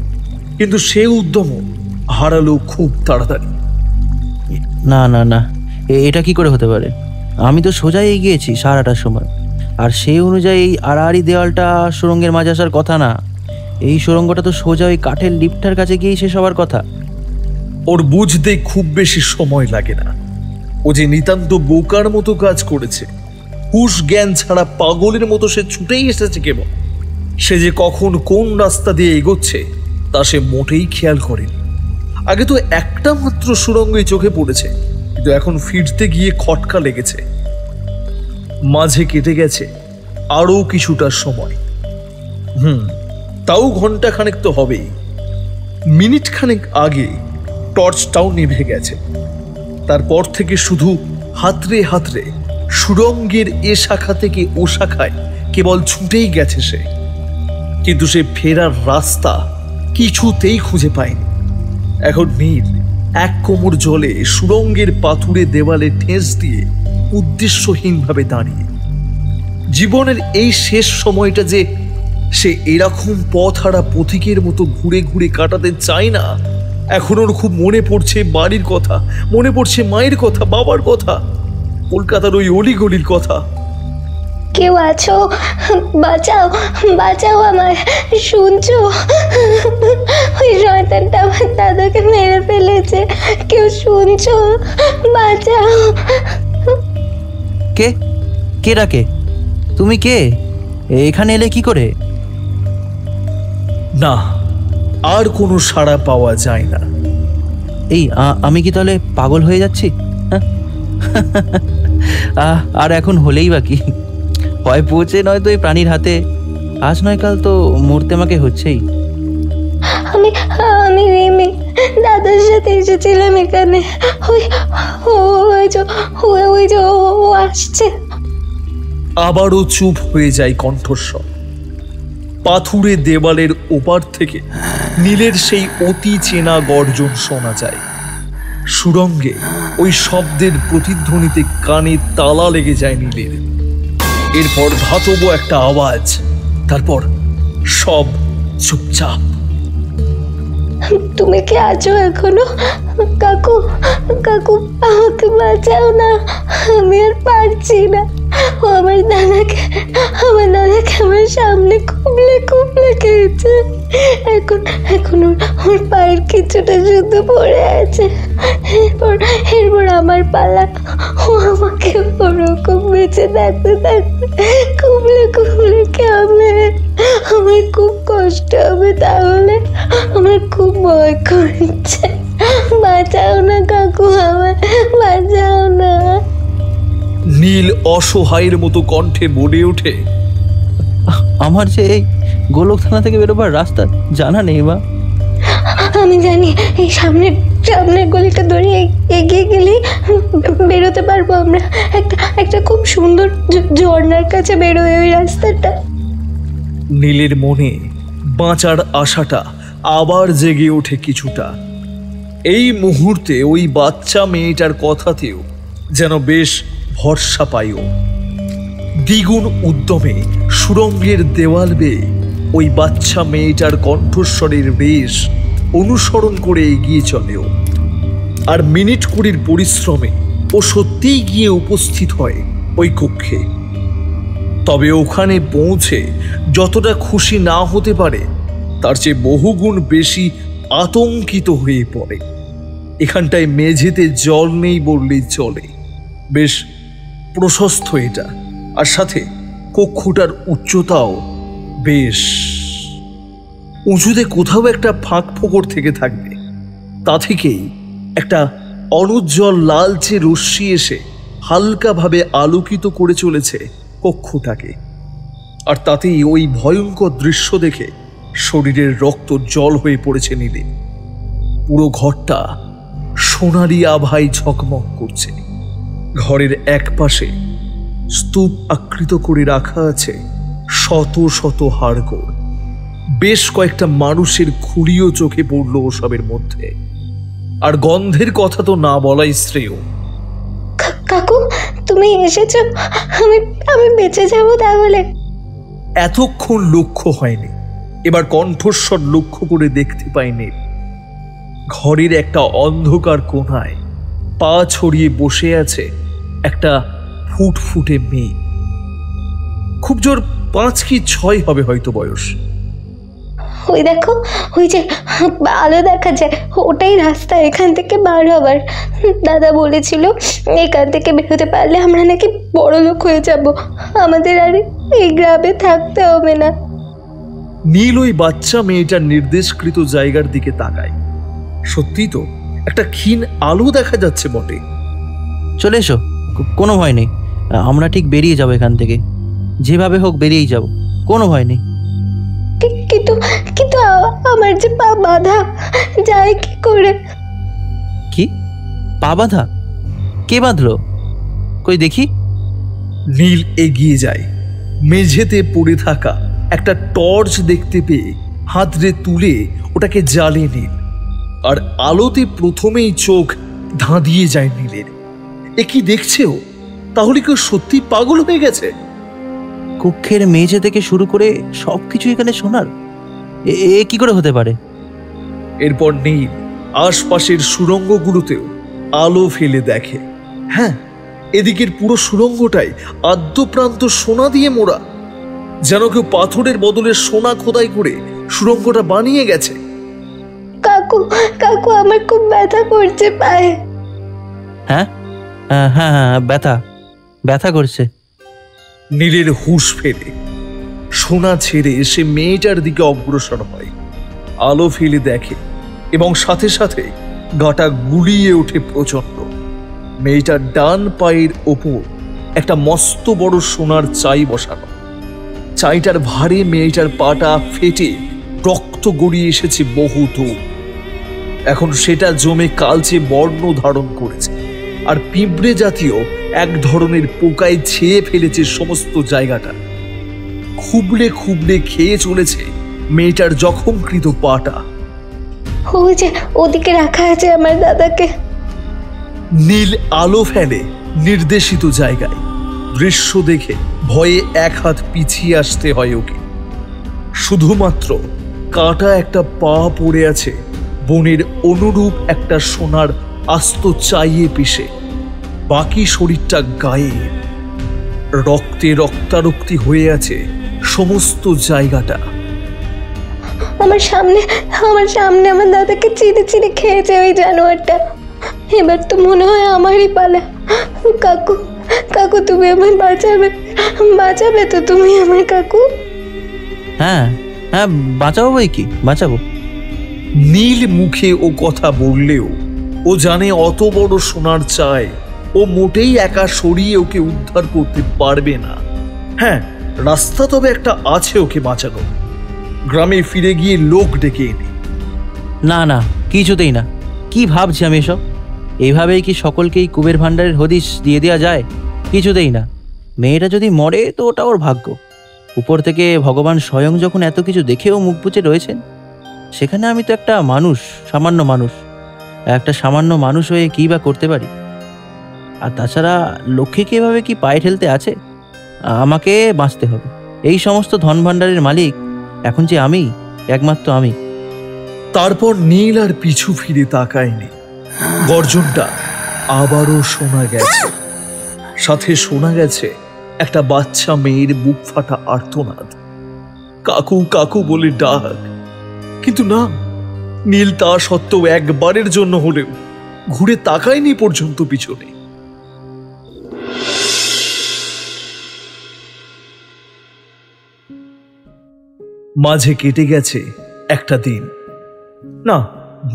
কিন্তু সে উদ্যমও হারালো খুব তাড়াতাড়ি। না না না, এটা কি করে হতে পারে? আমি তো সোজাই এগিয়েছি সারাটার সময়, আর সেই অনুযায়ী এই আড়াআড়ি দেওয়ালটা সুরঙ্গের মাঝে আসার কথা না। এই সুরঙ্গটা তো সোজা ওই কাঠের লিফটার কাছে গিয়েই শেষ হওয়ার কথা। ওর বুঝতে খুব বেশি সময় লাগে না। ও যে নিতান্ত বোকার মতো কাজ করেছে, হুশ জ্ঞান ছাড়া পাগলের মতো সে ছুটেই এসেছে কেবল। সে যে কখন কোন রাস্তা দিয়ে এগোচ্ছে তা সে মোটেই খেয়াল করেনি। আগে তো একটা মাত্র সুরঙ্গই চোখে পড়েছে, কিন্তু এখন ফিরতে গিয়ে খটকা লেগেছে। মাঝে কেটে গেছে আরো কিছুটা সময়। তাও ঘন্টা খানেক তো হবেই। মিনিট খানেক আগে টর্চটাও নিভে গেছে। তারপর থেকে শুধু হাতড়ে হাতড়ে সুরঙ্গের এ শাখা থেকে ও শাখায় কেবল ছুটেই গেছে সে, কিন্তু সে ফেরার রাস্তা কিছুতেই খুঁজে পায়নি। এখন নীল এক কোমর জলে সুরঙ্গের পাথুরে দেওয়ালে ঠেস দিয়ে উদ্দেশ্যহীনভাবে দাঁড়িয়ে। জীবনের এই শেষ সময়টা যে সে এরকম পথহারা পথিকের মতো ঘুরে ঘুরে কাটাতে চায় না। এখন ওর খুব মনে পড়ছে বাড়ির কথা, মনে পড়ছে মায়ের কথা, বাবার কথা, কলকাতার ওই অলিগলির কথা। কেউ আছো? বাঁচাও, বাঁচাও আমায়, শুনছো? ওই শয়তানটা আমার দাদাকে মেরে ফেলেছে, কেউ শুনছো? বাঁচাও। কে কে ডাকে? তুমি কে? এখানে এলে কি করে? না, আর কোনো সাড়া পাওয়া যায় না। এই আমি কি তাহলে পাগল হয়ে যাচ্ছি? আর এখন হলেই বাকি, হয় পৌঁছে নয়তো এই প্রাণীর হাতে। আজ নয় কাল তো মরতে আমাকে হচ্ছেই। আমি আমি রিমি, দাদার সাথে এসেছিলাম এখানে। ওই যে ও আসছে। আবারও চুপ হয়ে যায় কণ্ঠস্বর। পাথুরে দেওয়ালের ওপার থেকে নীলের সেই অতি চেনা গর্জন শোনা যায়। সুরঙ্গে ওই শব্দের প্রতিধ্বনিতে কানে তালা লেগে যায় নীলের। এরপর ধাতব একটা আওয়াজ, তারপর সব চুপচাপ। তুমি কি আছো এখনো? কাকু, কাকু আমাকে বাঁচাও না, আমি আর পারছি না। আমার দাদাকে আমার সামনে কুবলে কুবলে খেয়েছে। এখন ওর পায়ের কিছুটা শুধু পড়ে আছে। এরপর আমার পালা। ও আমাকে ওরকম বেঁচে থাকতে কুবলে কুবলে খাবে। আমার খুব কষ্ট হবে তাহলে। আমার খুব ভয় করছে। বাঁচাও না কাকু, আমায় বাঁচাও না। নীল অসহায়ের মতো কণ্ঠে বলে ওঠে, আমার যে এই গোলক থানা থেকে বেরোবার রাস্তা জানা নেই মা। আমি জানি, এই সামনের গলিটা ধরে এগিয়ে গেলেই বেরোতে পারবো আমরা। একটা খুব সুন্দর ঝর্ণার কাছে বেরোয় ওই রাস্তাটা। নীলের মনে বাঁচার আশাটা আবার জেগে ওঠে কিছুটা। এই মুহূর্তে ওই বাচ্চা মেয়েটার কথাতেও যেন বেশ ভরসা পাইও। দ্বিগুণ উদ্যমে সুড়ঙ্গের দেওয়াল বেয়ে ওই বাচ্চা মেয়েটার কণ্ঠস্বরের বেশ অনুসরণ করে এগিয়ে চলেও। আর মিনিট কুড়ির পরিশ্রমে ও সত্যিই গিয়ে উপস্থিত হয় ওই কক্ষে। তবে ওখানে পৌঁছে যতটা খুশি না হতে পারে তার চেয়ে বহুগুণ বেশি আতঙ্কিত হয়ে পড়ে। এখানটায় মেঝেতে জল নেই বললেই চলে, বেশ প্রশস্ত এটা, আর সাথে কক্ষটার উচ্চতাও বেশ উঁচুতে। কোথাও একটা ফাঁক ফোকর থেকে থাকবে, তা থেকেই একটা অনুজ্জ্বল লালচে রশ্মি এসে হালকাভাবে আলোকিত করে চলেছে কক্ষটাকে। আর তাতেই ওই ভয়ঙ্কর দৃশ্য দেখে শরীরের রক্ত জল হয়ে পড়েছে নীলে। পুরো ঘরটা সোনালি আভায় ঝকমক করছে। ঘরের এক পাশে স্তূপ আকৃত করে রাখা আছে শত শত হাড়গোড়। বেশ কয়েকটা মানুষের খুঁড়িও চোখে পড়ল ওসবের মধ্যে। আর গন্ধের কথা তো না বলাই শ্রেয়। কাকু, তুমি এসেছো, আমি আমি বেঁচে যাবো তাহলে? এতক্ষণ লক্ষ্য হয়নি, এবার কণ্ঠস্বর লক্ষ্য করে দেখতে পাইনি। ঘরের একটা অন্ধকার কোণায় পা ছড়িয়ে বসে আছে একটা ফুটফুটে মেয়ে। খুব জোর 5 কি 6 হবে হয়তো বয়স। ওই দেখো, ওই যে আলো দেখা যায়, ওটাই রাস্তা এখান থেকে বার হবার। দাদা বলেছিল এখান থেকে বেরোতে পারলে আমরা নাকি বড় লোক হয়ে যাব, আমাদের আর এই গ্রামে থাকতে হবে না। নীল ওই বাচ্চা মেয়েটার নির্দেশকৃত জায়গার দিকে তাকায়। সত্যি তো একটা ক্ষীণ আলো দেখা যাচ্ছে বটে। চলে এসো, কোনো ভয় নেই, আমরা ঠিক বেরিয়ে যাবো এখান থেকে, যেভাবে হোক বেরিয়েই যাব, কোনো ভয় নেই। কিন্তু কিন্তু আমার যে পা বাঁধা, যায় কি করে? কি পা বাঁধা? কে বাঁধলো? কই দেখি। নীল এগিয়ে যায়। মেঝেতে পড়ে থাকা একটা টর্চ দেখতে পেয়ে হাতড়ে তুলে ওটাকে জ্বালিয়ে নীল। আর আলোতে প্রথমেই চোখ ধাঁধিয়ে যায় নীলের। এ কি দেখছে ও? তাহলে কেউ সত্যি পাগল হয়ে গেছে? কক্ষের মেঝে থেকে শুরু করে সবকিছু এখানে সোনার, এ কি করে হতে পারে? এরপর নীল আশপাশের সুড়ঙ্গগুলোতেও আলো ফেলে দেখে। হ্যাঁ, এদিকের পুরো সুড়ঙ্গটাই আদ্যপ্রান্ত সোনা দিয়ে মোড়া, যেন কেউ পাথরের বদলে সোনা খোদাই করে সুড়ঙ্গটা বানিয়ে গেছে। কাকু, কাকু, আমার খুব ব্যথা করছে পায়ে। হ্যাঁ হ্যাঁ হ্যাঁ, ব্যথা ব্যথা করছে। নীলের হুঁশ ফেরে সোনা ছেড়ে এসে মেয়েটার দিকে অগ্রসর হয়। আলো ফেলে দেখে এবং সাথে সাথে গাটা গুলিয়ে ওঠে প্রচন্ড। মেয়েটার ডান পায়ের ওপর একটা মস্ত বড় সোনার চাই বসানো। চাইটার ভারে মেয়েটার পাটা ফেটে রক্ত গড়িয়ে এসেছে বহু দূর। এখন সেটা জমে কালচে বর্ণ ধারণ করেছে, আর পিঁপড়ে জাতীয় এক ধরনের পোকায় ছেয়ে ফেলেছে সমস্ত জায়গাটা। খুবলে খুবলে খেয়ে চলেছে মেয়েটার জখমকৃত পাটা। ওই যে ওদিকে রাখা আছে আমার দাদাকে। নীল আলো ফেলে নির্দেশিত জায়গায়। দৃশ্য দেখে ভয়ে এক হাত পিছিয়ে আসতে হয় ওকে। শুধুমাত্র কাটা একটা পা পড়ে আছে বনের অনুরূপ একটা সোনার আস্ত চাইয়ে পিষে। বাকি শরীরটা গায়ে, রক্তে রক্তারক্তি হয়ে আছে সমস্ত জায়গাটা। আমার সামনে আমার দাদাকে চিড়ে চিড়ে খেয়েছে ওই জানোয়ারটা। এবার তো মনে হয় আমারই পালা। কাকু, কাকু, তুমি আমায় বাঁচাবে তো তুমি আমায় কাকু? হ্যাঁ হ্যাঁ, বাঁচাবো বই কি, বাঁচাবো। নীল মুখে ও কথা বললেও ও জানে অত বড় সোনার চাই ও মোটেই একা সরিয়ে ওকে উদ্ধার করতে পারবে না। হ্যাঁ, রাস্তা তবে একটা আছে ওকে বাঁচানো। গ্রামে ফিরে গিয়ে লোক ডেকে এনে। না না, কিছুতেই না। কি ভাবছি আমি এসব? এইভাবেই কি সকলকেই কুবের ভাণ্ডারের হদিশ দিয়ে দেওয়া যায়? কিছুতেই না। মেয়েটা যদি মরে তো ওটা ওর ভাগ্য। উপর থেকে ভগবান স্বয়ং যখন এত কিছু দেখেও মুখ বুজে রয়েছেন, সেখানে আমি তো একটা মানুষ, সামান্য মানুষ। একটা সামান্য মানুষ হয়ে কী বা করতে পারি? আর তাছাড়া লক্ষ্মীকে এভাবে কি পায়ে ঠেলতে আছে? আমাকে বাঁচতে হবে। এই সমস্ত ধন ভাণ্ডারের মালিক এখন যে আমি, একমাত্র আমি। তারপর নীল আর পিছু ফিরে তাকায়নি। গর্জনটা আবারও শোনা গেছে, সাথে শোনা গেছে একটা বাচ্চা মেয়ের বুক ফাটা আর্তনাদ, কাকু কাকু বলে ডাক। কিন্তু না, নীল তা সত্ত্বেও একবারের জন্য হলেও ঘুরে তাকায়নি পর্যন্ত পিছনে। মাঝে কেটে গেছে একটা দিন। না,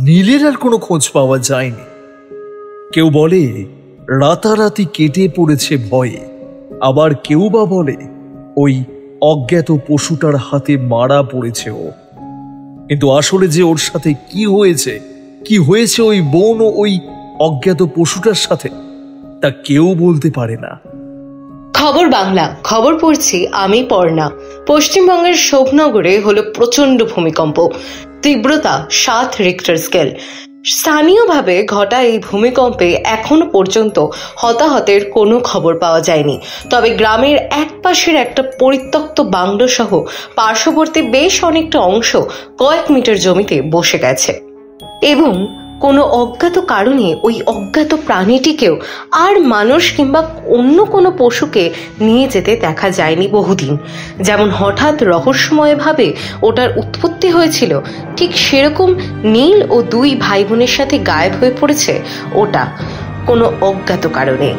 নীলের আর কোনো খোঁজ পাওয়া যায়নি। কেউ বলে রাতারাতি কেটে পড়েছে ভয়ে, আবার কেউ বা বলে ওই অজ্ঞাত পশুটার হাতে মারা পড়েছে ও। কিন্তু আসলে যে ওর সাথে কি হয়েছে ওই বোন ও ওই অজ্ঞাত পশুটার সাথে, তা কেউ বলতে পারে না। খবর বাংলা, খবর পড়ছি আমি পর্ণা। পশ্চিমবঙ্গের শোভনগরে হলো প্রচন্ড ভূমিকম্প, তীব্রতা 7 রিক্টার স্কেল। স্থানীয়ভাবে ঘটা এই ভূমিকম্পে এখনো পর্যন্ত হতাহতের কোনো খবর পাওয়া যায়নি। তবে গ্রামের এক পাশের একটা পরিত্যক্ত বাংলো সহ পার্শ্ববর্তী বেশ অনেকটা অংশ কয়েক মিটার জমিতে বসে গেছে এবং কোনো অজ্ঞাত কারণে ওই অজ্ঞাত প্রাণীটিকেও আর মানুষ কিংবা অন্য কোনো পশুকে নিয়ে যেতে দেখা যায়নি বহুদিন। যেমন হঠাৎ রহস্যময়ভাবে ওটার উৎপত্তি হয়েছিল, ঠিক সেরকম নীল ও 2 ভাই বোনের সাথে গায়েব হয়ে পড়েছে ওটা কোনো অজ্ঞাত কারণে।